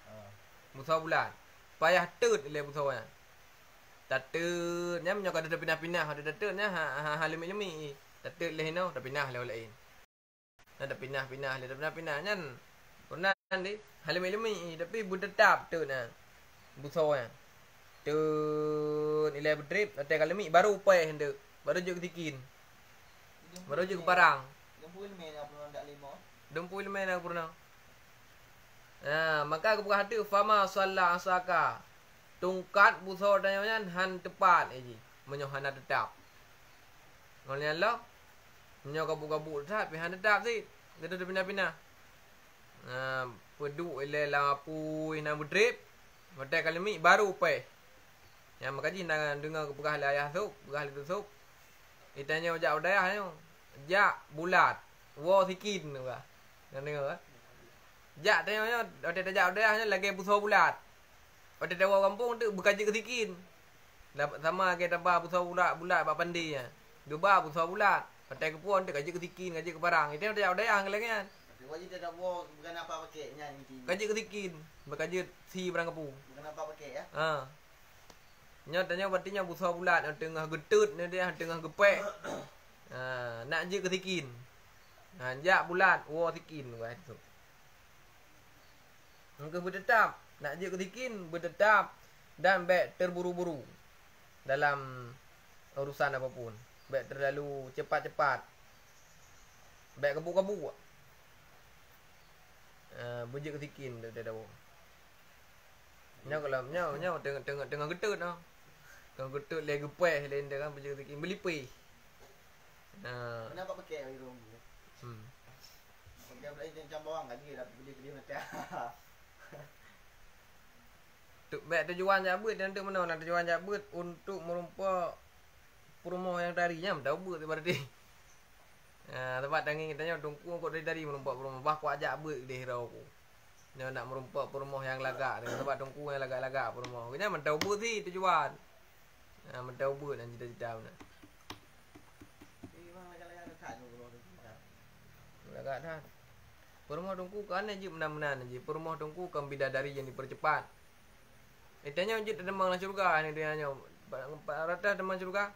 Busau bulat. Payah tut le busaunya. Tatut nya menyo kada pindah-pindah ada tatutnya ha lemi-lemi. Tatut leh no dah pindah le lain. Nah dah pindah-pindah le dah pindah-pindah nyan. Pernah di ha lemi-lemi tapi bu tetap tu nah. Busonya. Tu nilai bedrip atai kalemi baru upai hendak. Baru juk ketikin. Baru juk parang. Dempul main apa ndak limo. Dempul main aku pernah. Nah, maka aku buka hati fama salla asaka. Tungkat buso danyonya han tepat aji. Menyo han tetap. Ngolnya lo. Menyo kabu-kabu tapi han tetap sih. Dia dah pindah-pindah. Nah, peduk ile lampu ina bedrip. Matai kalemi baru upai. Yang makaji nak dengar buka hal ayah tu, buka hal itu tu. Itanya ojak udayah nyo. Jak bulat. Wo sikin tu ka. Nang dengar. Jak tanya nyo, ada jak udayah nyo lagi buso bulat. Ada dewa kampung tu bekerja ketikin. Dapat sama ke tabah buso bulat bak pandi nya. Dua buso bulat. Patai kepuan tu kerja ketikin, kerja ke barang. Itu jak udayah lagi kan. Wajib dia dah bawa bukan apa pakainya ni. Kerja ketikin, bekerja si barang kepu. Bukan apa pakai ya. Ha. Nya tanya berarti nya buso bulat tengah getut ni dia tengah gepek. Nak je ketikin. Jak bulat, wo tikin buat tu. Engkau bertetap, nak je ketikin bertetap dan baik terburu-buru dalam urusan apapun. Baik terlalu cepat-cepat. Baik kebu-kebu. Bunyi ketikin dia dah. Nya kalau nya tengah getut noh. Tengah getut le gepek lain dia kan bunyi ketikin belipi. Kenapa pakai air rum? Pakai belai macam bawang kan dia dapat beli macam. Tu baik tujuan jabut dan tu mana nak tujuan jabut untuk merompak perumahan yang darinya tahu but tu berarti. Tempat danging katanya tungku kok dari merompak perumahan bah ku ajak but dia hirau aku. Dia nak merompak perumahan yang lagak dengan tempat tungku yang lagak-lagak perumahan. Kena mentau but sih tujuan. Mentau but dan cita-cita mana. Lagak dah. Perumahan tungku kan je benar-benar je. Perumahan tungku kan bidadari yang dipercepat. Itanya je demang dalam syurga ni dia nya. Rata demang syurga.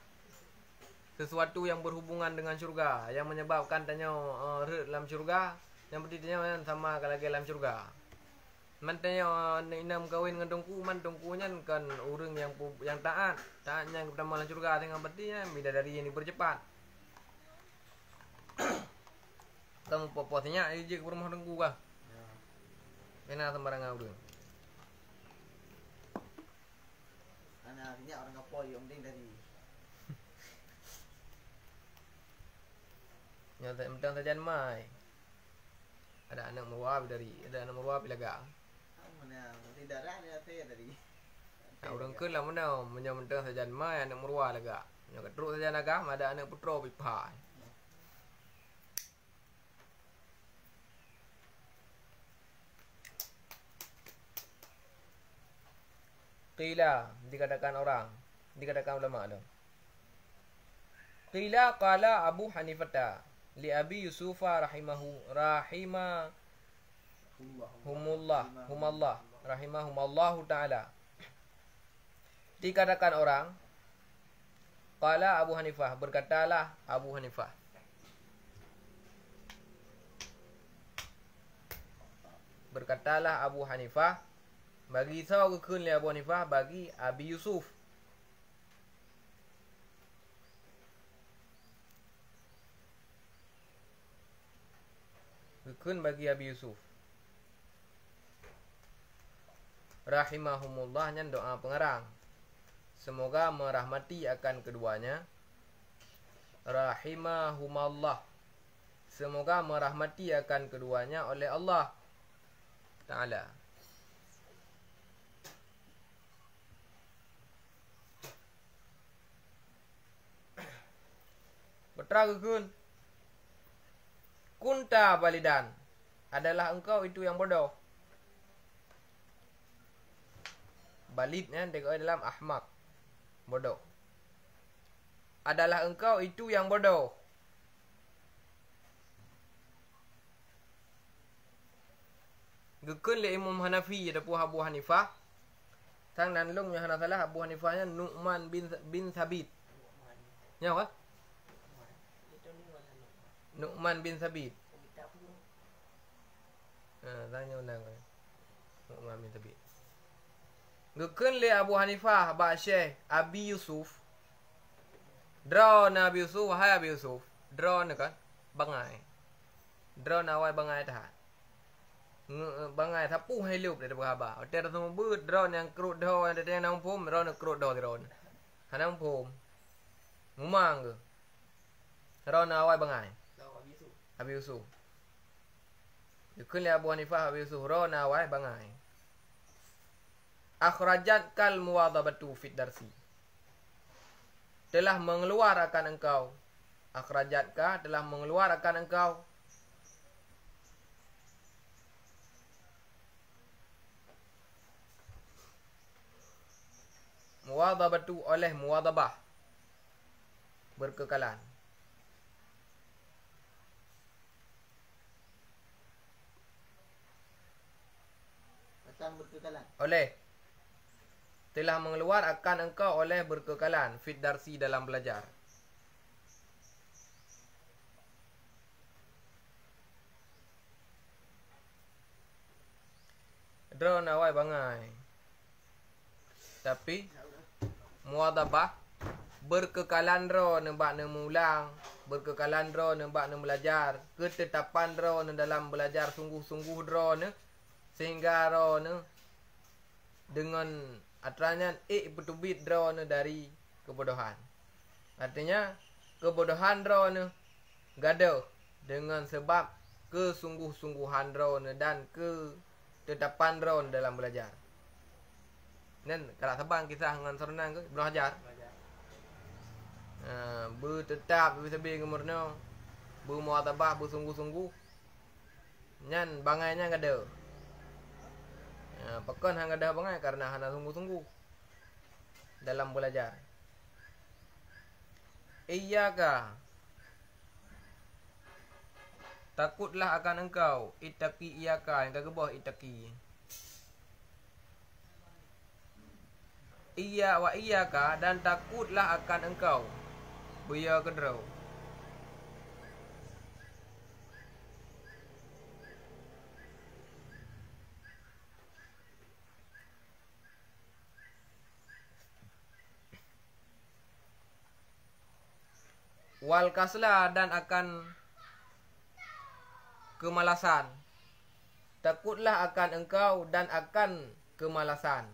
Sesuatu yang berhubungan dengan syurga yang menyebabkan tanya dalam syurga yang berarti tanya sama kalau dalam syurga. Mantanya inam kawin dengan tungku man tungkunya kan orang yang taat. Taatnya kepada dalam syurga dengan berarti bidadari yang dipercepat. Kamu posnya je ke rumah tungku kah? Kena sembarangan urang. Anaknya orang kapoi yang penting dari. Nyata mentang sajan mai. Ada anak merua dari, ada anak merua pilaga. Mana tidak ada dari. Orang ke lah mana mentang sajan mai anak merua laga. Nya terus saja naga ada anak putro pipai. Qila dikatakan orang, dikatakan ulama tu. Qila qala Abu Hanifah li Abi Yusufa rahimahumallahu taala. Dikatakan orang, qala Abu Hanifah, berkatalah Abu Hanifah. Berkatalah Abu Hanifah bagi tahu kekun li Abu Hanifah bagi Abi Yusuf. Kekun bagi Abi Yusuf. Rahimahumullah nya doa pengarang. Semoga merahmati akan keduanya. Rahimahumallah. Semoga merahmati akan keduanya oleh Allah Ta'ala. Betra kekun. Kunta balidan. Adalah engkau itu yang bodoh. Balidnya dekat dalam ahmak. Bodoh. Adalah engkau itu yang bodoh. Gekun le Imam Hanafi ada puah Abu Hanifah. Sang nanlung nya hana salah Abu Hanifahnya Nu'man bin Sabit. Nya apa? Nu'man bin Sabit. Tanya undang kan. Nu'man bin Sabit. Gekeun le Abu Hanifah ba Syekh Abi Yusuf. Draw na Abi Yusuf, hai Abi Yusuf. Draw na kan bangai. Draw na wai bangai tah. Bangai thapu hai lup de berhaba. Hotel semua beut draw yang kerut draw yang de nang pom draw na kerut draw draw. Hanang pom. Ngumang ke. Draw na wai bangai. Abi Yusuf. Gekeun le Abu Hanifah Abi Yusuf draw na wai bangai. Akhrajat kal muwadhabatu fit darsi. Telah mengeluarkan engkau. Akhrajat ka telah mengeluarkan engkau. Muwadhabatu oleh muwadhabah. Berkekalan. Berkekalan. Oleh telah mengeluarkan engkau oleh berkekalan fit darsi dalam belajar. Draw nawai bangai. Tapi muwadhabah berkekalan draw nembak mengulang, berkekalan draw nembak belajar, ketetapan draw dalam belajar sungguh-sungguh draw sehingga draw dengan atranya betubit draw dari kebodohan. Artinya kebodohan draw gaduh dengan sebab kesungguh-sungguhan draw dan ketetapan draw dalam belajar. Dan kalau sabang kisah dengan serenang ke Ibnu Hajar. Bertetap bisa-bisa kemurno, bermuatabah bersungguh-sungguh. Nyan bangainya gaduh. Pekan hang ada bangai karena hana sungguh-sungguh dalam belajar. Iyyaka, takutlah akan engkau. Ittaqi iyyaka, yang kagak bawah ittaqi. Iya wa iyyaka, dan takutlah akan engkau. Buya kedrau. Wal kasla, dan akan kemalasan. Takutlah akan engkau dan akan kemalasan.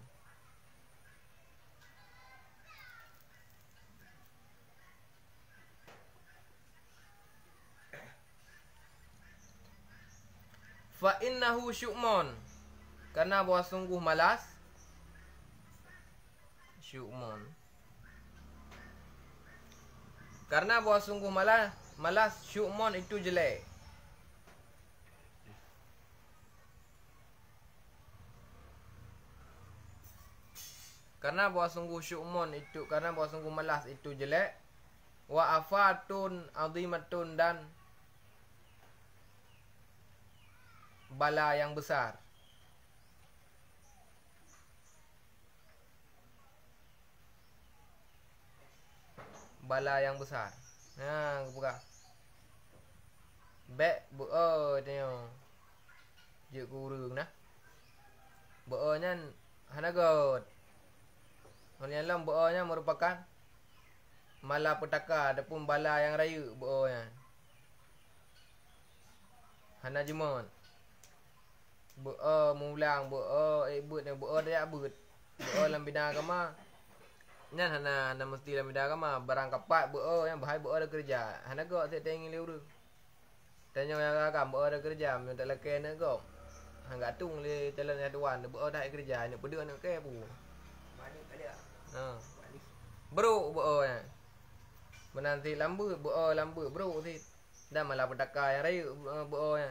Fa innahu syu'mun, karena bahwa sungguh malas. Syu'mun, karena bahwa sungguh malas syu'mun itu jelek. Karena bahwa sungguh syu'mun itu, karena bahwa sungguh malas itu jelek. Wa afatun azimatun, dan bala yang besar. Bala yang besar. Buka. Bek beo tengok. Je kurung nah. Beo nya hanagot. Oleh alam beo nya merupakan malapetaka ataupun bala yang raya beo nya. Hana jemon. Beo mulang beo beut ni beo dia beut. Beo dalam bidang agama. Nyan hana mesti dalam bidang agama barang kapat beo yang bahai beo ada kerja. Hana go tak tengi liur. Tanya yang agam beo ada kerja, minta laki nak go. Hang tung le jalan ya tuan beo dah kerja ni peduk nak ke pu. Balik ada. Bro beo nya. Menanti lambu beo lambu bro si. Dah malapetaka yang raya beo nya.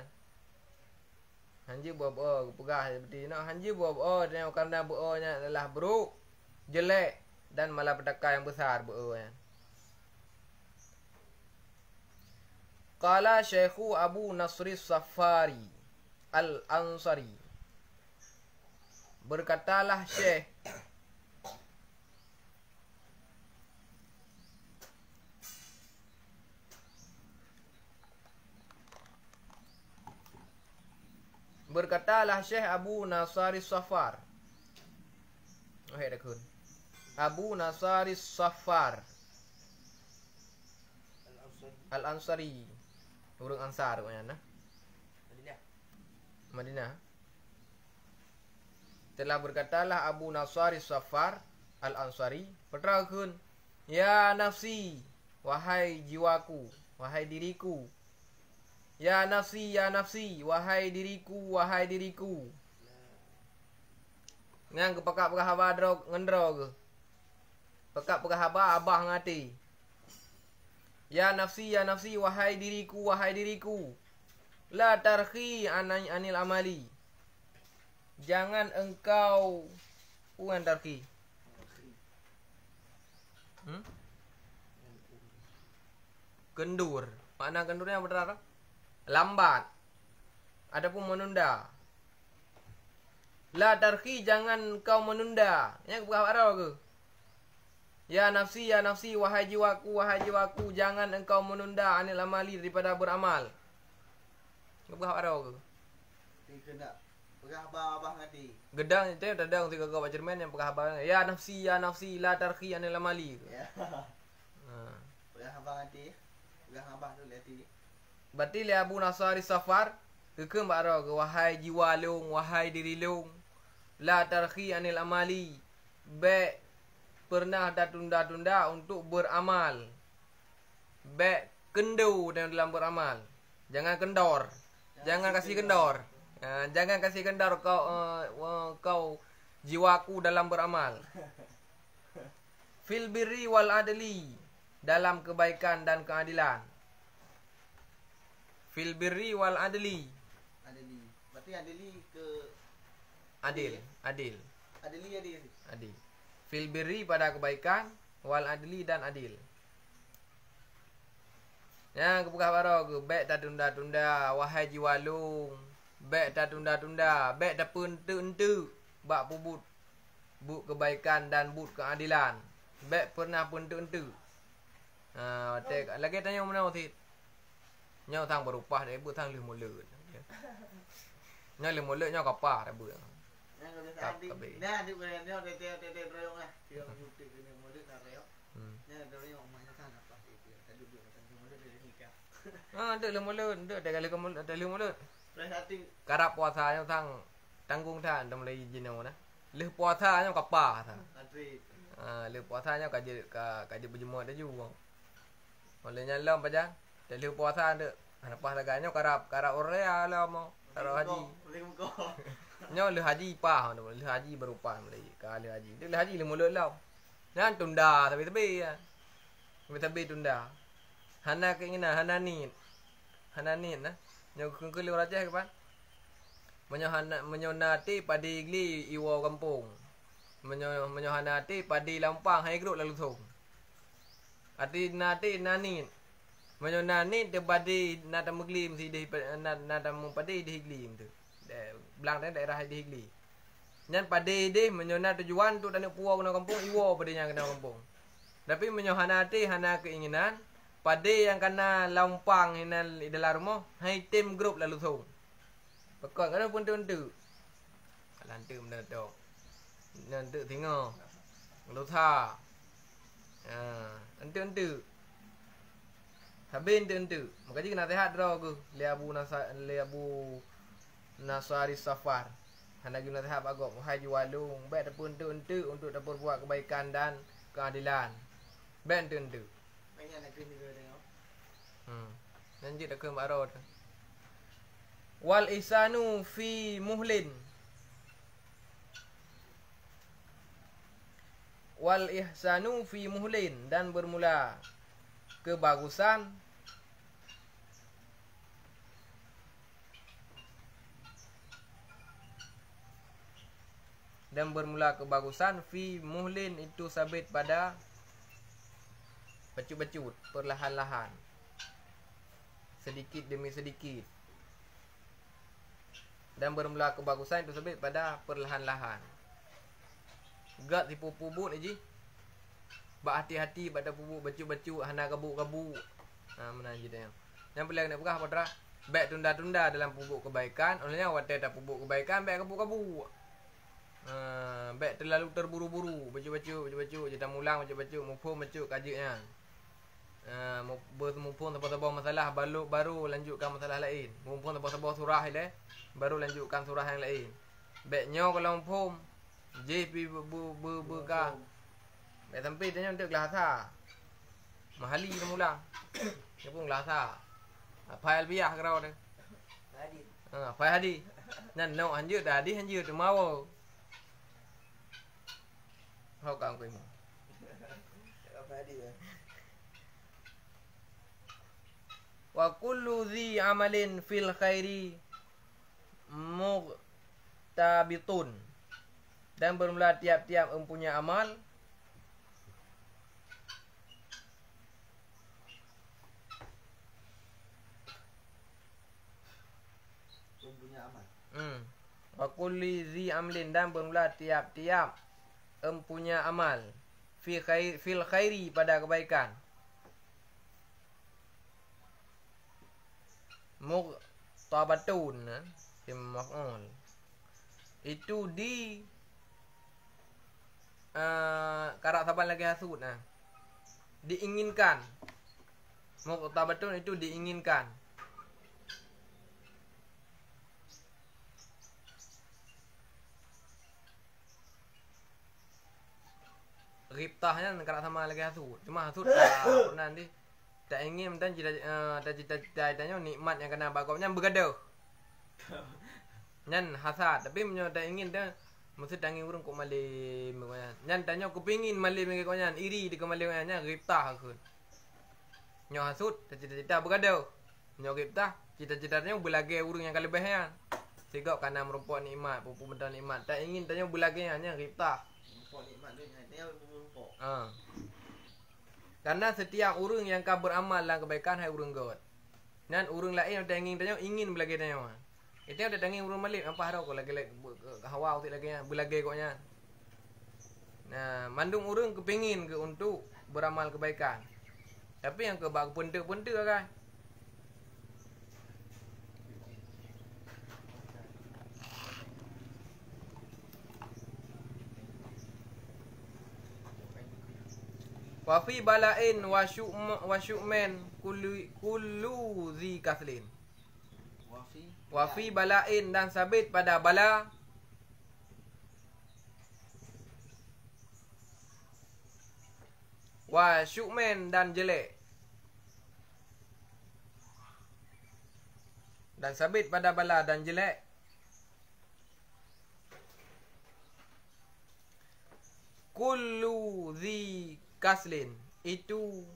Hanji buah pegah seperti nak hanji buah dan karena buahnya adalah buruk, jelek dan malapetaka yang besar buahnya. Qala Syekhu Abu Nasri Safari Al-Ansari, berkatalah Syekh Berkatalah Syekh Abu Nasari Safar. Oh, ada kun. Abu Nasari Safar Al-Ansari. Orang Ansar mana? Madinah. Telah berkatalah Abu Nasari Safar Al-Ansari, "Petrakeun, ya nafsi, wahai jiwaku, wahai diriku. Ya nafsi, wahai diriku, wahai diriku." Ngang kepekak pekah haba drog ngendro ke. Pekak pekah haba abah ngati. Ya nafsi, wahai diriku, wahai diriku. La tarhi anil amali. Jangan engkau bukan tarhi. Kendur. Makna kendurnya apa benar? Lambat. Adapun menunda. La tarhi, jangan engkau menunda. Yang berapa ke? Ya nafsi, wahai jiwaku, jangan engkau menunda anil amali, daripada beramal. Berapa ke? Kena pegah abah ngati. Gedang itu ada tiga kau cermin yang pegah abah. Ya nafsi, la tarhi anil amali. Ya. Pegah abah ngati. Pegah abah tu lati. Berarti li Abu Nasari Safar ke mbak ke wahai jiwa leung, wahai diri leung, la tarhi anil amali. Be pernah dah tunda-tunda untuk beramal. Be kendu dalam beramal. Jangan kendor. Jangan kasih kendor. Jangan kasih kendor kau jiwaku dalam beramal. Fil birri wal adli, dalam kebaikan dan keadilan. Fil birri wal adli. Adli. Berarti adli ke adil. Adli. Adil. Fil birri pada kebaikan, wal adli dan adil. Yang kebuka baru ke baik tak tunda-tunda, wahai jiwa lung. Baik tak tunda-tunda, baik tak pentu-entu. Bak pubut but kebaikan dan but keadilan. Baik pernah pentu-entu. Lagi tanya mana waktu nyau thang berupah dia but thang lih mulut. Nyau lih mulut nyau kapar dia. Tak kabeh. Nah, di mana dia tete royong ah. Dia nyutik ni mulut nak royong. Nah, royong mana kan apa itu. Tadi dia kata mulut dia nikah. Ada lih mulut, ada kali ke mulut, ada lih mulut. Perhati Karap puasa nyau thang tanggung than dam lay jinau na. Lih puasa nyau kapar tha. Adri. Lih puasa nyau kaji berjemur dia juga. Oleh nyalam paja. Lih puasa ada. Lepas laganya karap orea lah mau. Karap haji. Nyo le haji pa le haji berupa Melayu kali haji. Dia le haji le mulut lau. Nan tunda tapi ya. Tapi tunda. Hana keinginan hananit na. Nyo kengkeli raja kapan? Menyonati padi igli iwo kampung. Menyohanati padi lampang hai grup lalu thong. Ati nati nanit. Menyonani de padi nata muglim si de nata padi de iglim tu. Belang daerah di Higli. Dan pada dia menyona tujuan tu tanah puau kena kampung iwo pada yang kena kampung. Tapi menyohana hati hana keinginan pada yang kena lampang hinal di dalam rumah hai tim grup lalu thong. Pekak kena pun tu. Lantu benda tu. Nanti tengok. Lalu tha. Entu. Habis entu. Maka jika nak sehat draw ke li Abu Nasari Safar. Hana guna tahap agak wahai jiwalung. Baik dapur untuk dapat buat kebaikan dan keadilan. Baik untuk. Banyak nak kena juga tengok. Lanjut ke Mbak Wal ihsanu fi muhlin. Wal ihsanu fi muhlin, dan bermula kebagusan fi muhlin itu sabit pada becut-becut, perlahan-lahan, sedikit demi sedikit. Dan bermula kebagusan itu sabit pada perlahan-lahan. Gak tipu pubut aja. Bak hati-hati pada pubut becut-becut hana kabuk-kabuk. Mana je dia. Yang paling nak pegah padra baik tunda-tunda dalam pupuk kebaikan, olehnya watai tak pupuk kebaikan baik kabur-kabur. Baik terlalu terburu-buru, baca-baca, kita mulang baca-baca, mufhum baca kajiknya. Mumpung tebal-tebal masalah baru lanjutkan masalah lain. Mumpung tebal-tebal surah ile baru lanjutkan surah yang lain. Baiknya kalau mumpung je pi ka. Baik sampai tanya untuk kelasa. Mahali mulang. Dia pun kelasa. Apa albiah kerau dah. Hadis. Apa hadis. Nan no anjut dah hadis anjut mau. Hau kang ko mo. Apa hadis? Wa kullu dhi amalin fil khairi mughtabitun. Dan bermula tiap-tiap mempunyai amal wa kulli dhi amalin, dan bermula tiap-tiap mempunyai amal fil khairi pada kebaikan. Mughtabatun maf'ul itu di karak saban lagi hasud diinginkan. Mughtabatun itu diinginkan. Ghibtahnya karak sama lagi hasud, cuma hasud tak pernah nanti tak ingin dan cita-citanya nikmat yang kena bakopnya bergaduh. Nyan hasad tapi menyo tak ingin dah mesti tangi urang kok malim konya. Nyan tanya aku pengin malim ngi konya iri di kemalim nya ghibtah aku. Nyo hasud cita-cita bergaduh. Nyo ghibtah cita-citanya belage urang yang kalebihan. Sigau kana merupakan nikmat, pupu benda nikmat. Tak ingin tanya belage nya ghibtah. Merupakan nikmat dia merupakan. Karena setiap orang yang kau beramal dalam kebaikan hai urang god. Dan urang lain yang ingin belagi tanya. Itu ada tanging urang malik apa harau ko lagi hawa utik lagi belagi koknya. Nah, mandung urang kepingin ke untuk beramal kebaikan. Tapi yang ke bag punte-punte kan. Wa fi bala'in wa syu'men kullu zi kaslin. Wa fi bala'in, dan sabit pada bala wa syu'men, dan jelek. Dan sabit pada bala dan jelek. Kullu zi kaslin itu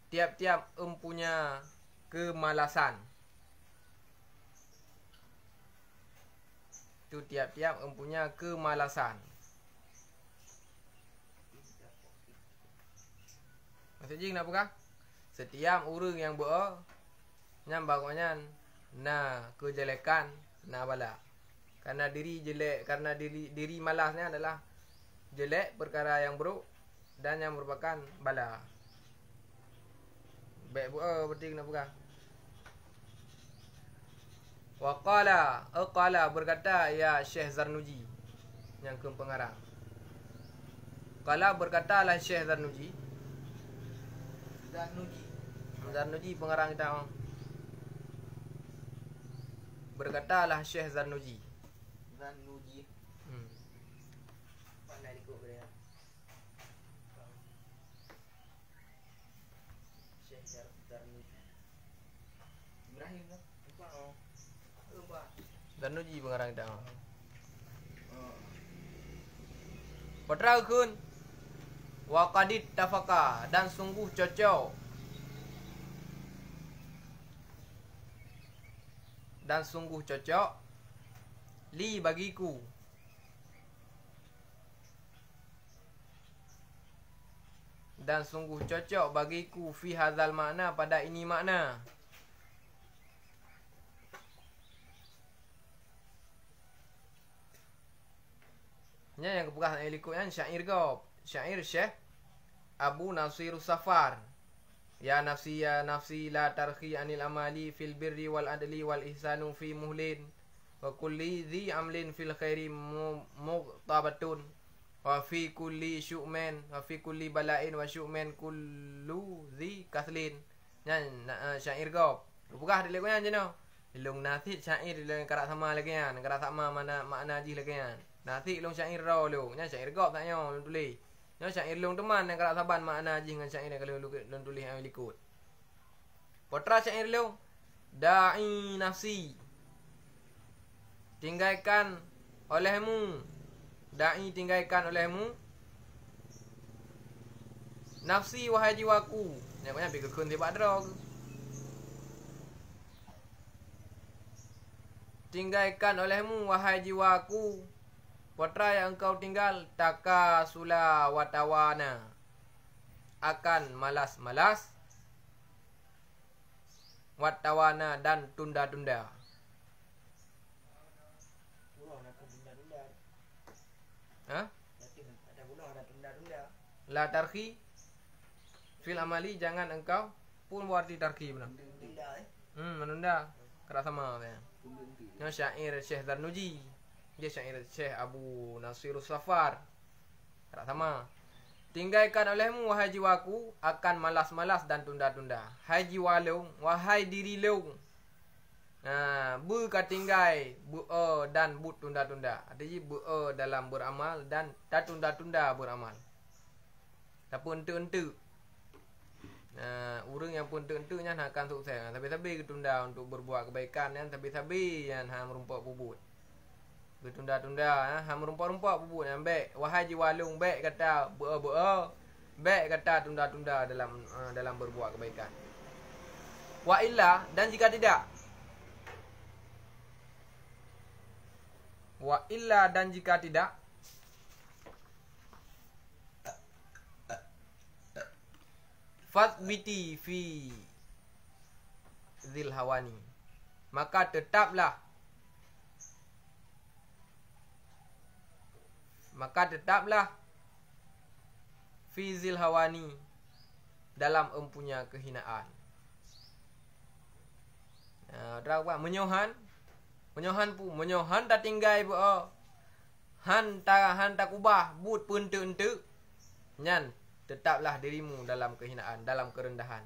tiap-tiap empunya kemalasan. Itu tiap-tiap empunya kemalasan. Maksudnya kenapa? Setiap orang yang buat nyambaknya kejelekan bala. Karena diri jelek, karena diri malasnya adalah jelek, perkara yang buruk dan yang merupakan bala. Baik berarti kenapa? Wa qala berkata ya Syekh Zarnuji yang ke pengarang. Qala berkatalah Syekh Zarnuji pengarang kita. Berkatalah Syekh Zarnuji. Pandai ikut dia. Syekh Zarnuji. Ibrahim kan? Lupa. Zarnuji pengarang kita. Petrakeun wa qadit tafaka, dan sungguh cocok. Dan sungguh cocok li bagiku. Dan sungguh cocok bagiku fi hadzal makna, pada ini makna. Nya yang kepegah ikutnya syair kau. Syair Syekh Abu Nasir Safar. Ya nafsi la tarhi anil amali fil birri wal adli wal ihsanu fi muhlin wa kulli dhi amlin fil khairi muqtabatun wa fi kulli syu'min wa fi kulli bala'in wa syu'min kullu dhi kathlin. Nyan syair gop. Bukan dia lagu nyan Ilung nathi syair dia karak sama lagi kan. Karak sama makna ji lagi kan. Nathi ilung syair raw lu. Nyan syair gop tak nyo lu tulis. Nyo syair ilung teman yang karak saban makna ji dengan syair kalau lu tulis yang likut. Potra syair lu. Da'i nafsi. Tinggalkan olehmu. Da'i tinggalkan olehmu. Nafsi wahai jiwaku. Ni banyak pergi kun tiba drog. Tinggalkan olehmu wahai jiwaku. Potra yang engkau tinggal taka sula watawana. Akan malas-malas. Watawana dan tunda-tunda. Ha? La tarhi fil amali, jangan engkau pun berarti tarhi benar. Menunda. Kerak sama ya. Ini syair Syekh Zarnuji. Dia syair Syekh Abu Nasirus Safar. Kerak sama. Tinggalkan olehmu wahai jiwaku akan malas-malas dan tunda-tunda. Hai jiwa leung, wahai diri leung. Bu katinggai, bu dan bu tunda-tunda. Artinya bu dalam beramal dan tak tunda-tunda beramal. Tapi ente-ente. Orang yang pun ente-ente nya akan sukses. Tapi-tapi ketunda untuk berbuat kebaikan kan, tapi-tapi yang merumpak bubut. Ketunda-tunda merumpak-rumpak bubut yang baik. Wahai jiwa leung baik kata bu baik kata tunda-tunda dalam berbuat kebaikan. Wa illa, dan jika tidak. Wa illa, dan jika tidak. Fathbiti fi zil hawani, maka tetaplah fi zil hawani, dalam empunya kehinaan. Menyohan tak tinggai bu han tak ubah but pun ente nyan. Tetaplah dirimu dalam kehinaan, dalam kerendahan.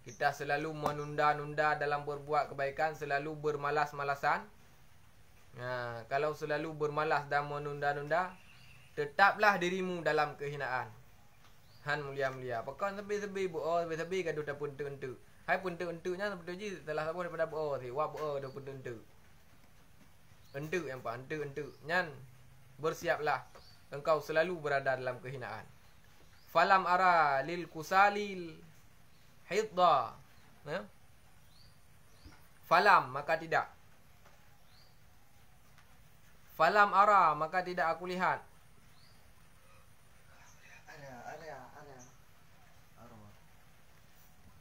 Kita selalu menunda-nunda dalam berbuat kebaikan, selalu bermalas-malasan. Kalau selalu bermalas dan menunda-nunda, tetaplah dirimu dalam kehinaan. Han mulia-mulia. Pakai sebi-sebi bu sebi-sebi gaduh tak pun ente. Hai pun ente nya seperti telah sabun daripada bu si. Wa bu dah pun ente. Ente yang pak ente nyan. Bersiaplah engkau selalu berada dalam kehinaan. Falam ara lil kusalil hidda. Falam, maka tidak. Falam ara, maka tidak aku lihat.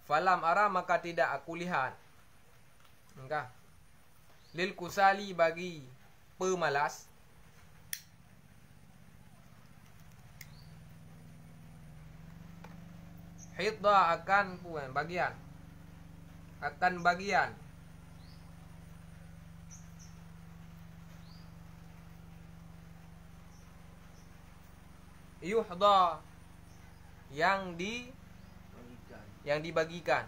Falam ara, maka tidak aku lihat. Engkau. Lil kusali, bagi pemalas. Hidda, akan bagian. Akan bagian. Yuhda, yang dibagikan.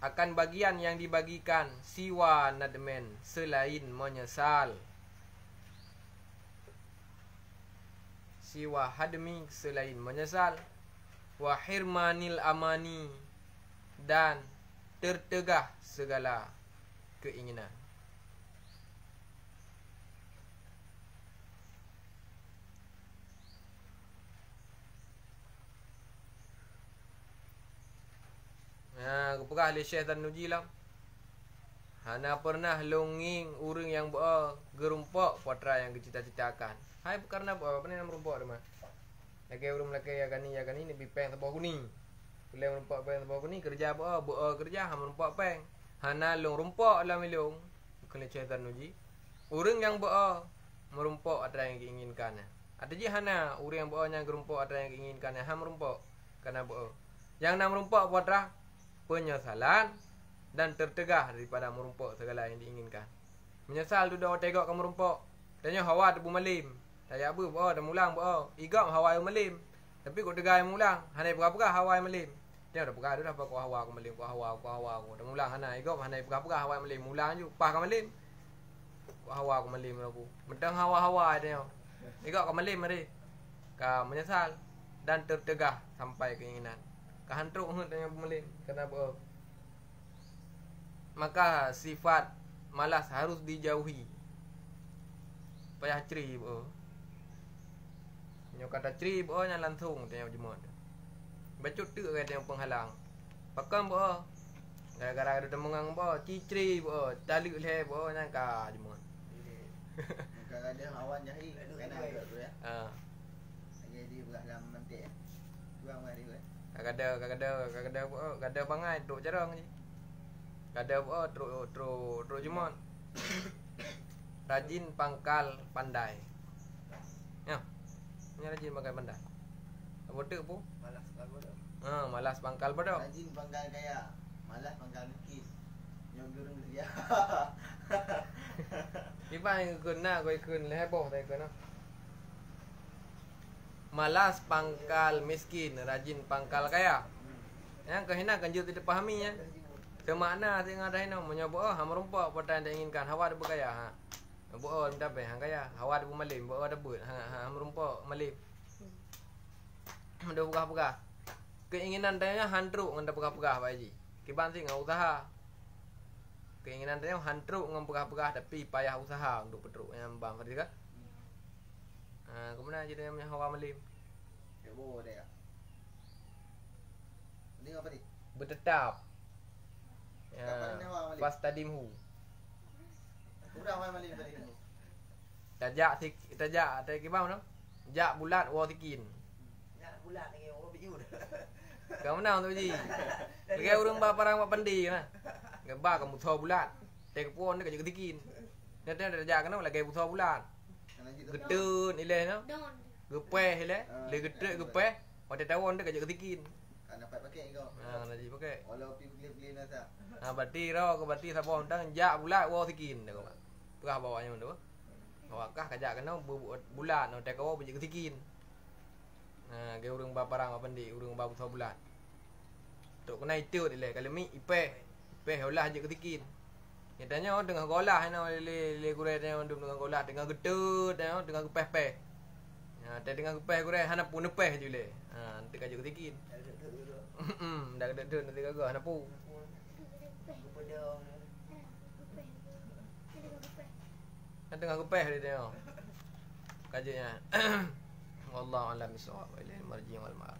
Akan bagian yang dibagikan. Siwa nadmen, selain menyesal. Siwa hadmi, selain menyesal. Wa hirmanil amani, dan tertegah segala keinginan. Kepegah oleh Syekh Zarnuji lah. Hana pernah longing urang yang gerumpak potra yang kecita-citakan. Hai karena apa ni nama rumpak dia mah. Laki urang laki ya kani ni bipeng tebah kuning. Boleh rumpak peng tebah kuning kerja kerja ham rumpak peng. Hana long rumpak lah milong. Bukan Syekh Zarnuji. Urang yang merumpak ada yang diinginkan. Ada je hana urang bo nya gerumpok ada yang inginkan yang ham rumpok karena bo. Yang nam rumpok putra penyesalan dan tertegah daripada merumpok segala yang diinginkan. Menyesal tu dah tegak kamu rumpok. Tanya hawa tu malim. Saya apa bo dah mulang bo. Igam hawa yang malim. Tapi kau tegah yang mulang. Hanai pegah-pegah hawa yang malim. Dia dah pegah tu dah kau hawa aku malim, kau hawa aku. Dah mulang hana igam hanai pegah-pegah hawa yang malim. Mulang ju pah ka malim. Kau hawa aku malim aku. Mentang hawa-hawa dia. Igam ka malim mari. Ka menyesal dan tertegah sampai keinginan. Ka hantruk hut tanya malim. Kenapa? Maka sifat malas harus dijauhi. Payah ceri bo. Nyo kata ceri bo nya langsung tanya jemot. Bacut tu kata yang penghalang. Pakam bo. Gara-gara ada mengang bo, cicri bo, talik le bo nya ka jemot. Kadang-kadang awan jahi kena agak tu ya. Ha. Jadi belah dalam mentik. Buang mari tu. Kadang-kadang bo, kadang bangai duk jarang je. Kadang bo truk jemot. Rajin pangkal pandai. Ya. Ni rajin pangkal pandai. Bodoh pun. Malas pangkal bodoh. Malas pangkal bodoh. Rajin pangkal kaya, malas pangkal miskin. Nyong gurung dia. Iba yang guna kau ikun leheboh tak ikun. Malas pangkal miskin, rajin pangkal kaya. Yang kehina kan juga tidak pahami ya. Semakna tengah dah ini menyobo ham rumpok pada yang inginkan hawa ada berkaya ha. Bo minta be hang kaya, hawa ada malim, bo ada but ham rumpok malim. Dah pegah-pegah. Keinginan tanya hantruk ngan dah pegah-pegah Pak Haji. Kiban sing usaha. Keinginan tanya hantruk ngan pegah-pegah tapi payah usaha untuk petruk yang bang tadi kan. Kemudian jadi namanya hawa malim. Ya bo dia. Ini apa ni? Bertetap. Ya, pas tadimhu. Udah main malim tadi tu. Tajak tak kibau no. Jak bulat wa tikin. Ya bulat lagi orang biju dah. Kamu nak tu ji. Kaya urang ba parang ba pandi na. Gaba kamu tho bulat. Tek puon ni ka juga tikin. Nanti tajak kan lagi tho bulat. Getun ile no. Gepeh ile. Le getrek gepeh. Pada tawon dia ka juga tikin. Kan dapat pakai kau. Nanti pakai. Walau pilih-pilih nasa. Berarti sabah undang jak bulat wa tikin dah kau. Pegah bawanya tu. Awakah kajak kena bulat no tek kau bunyi ketikin. Ge urang ba parang apa ndi urang ba tho bulat. Tok kena itu le kalau mi ipe olah je ketikin. Nyatanya dengan golah na le gure dengan golah dengan gedut dengan gepeh-peh. Dengan gepeh gure hana pu nepeh je le. Nanti kajak ketikin. Dah gedut nanti kagak hana pu. Tengah gepeh dia tengok. Kajiannya. Wallahu a'lam bishawab. Ilaihi marji' wal ma'ab.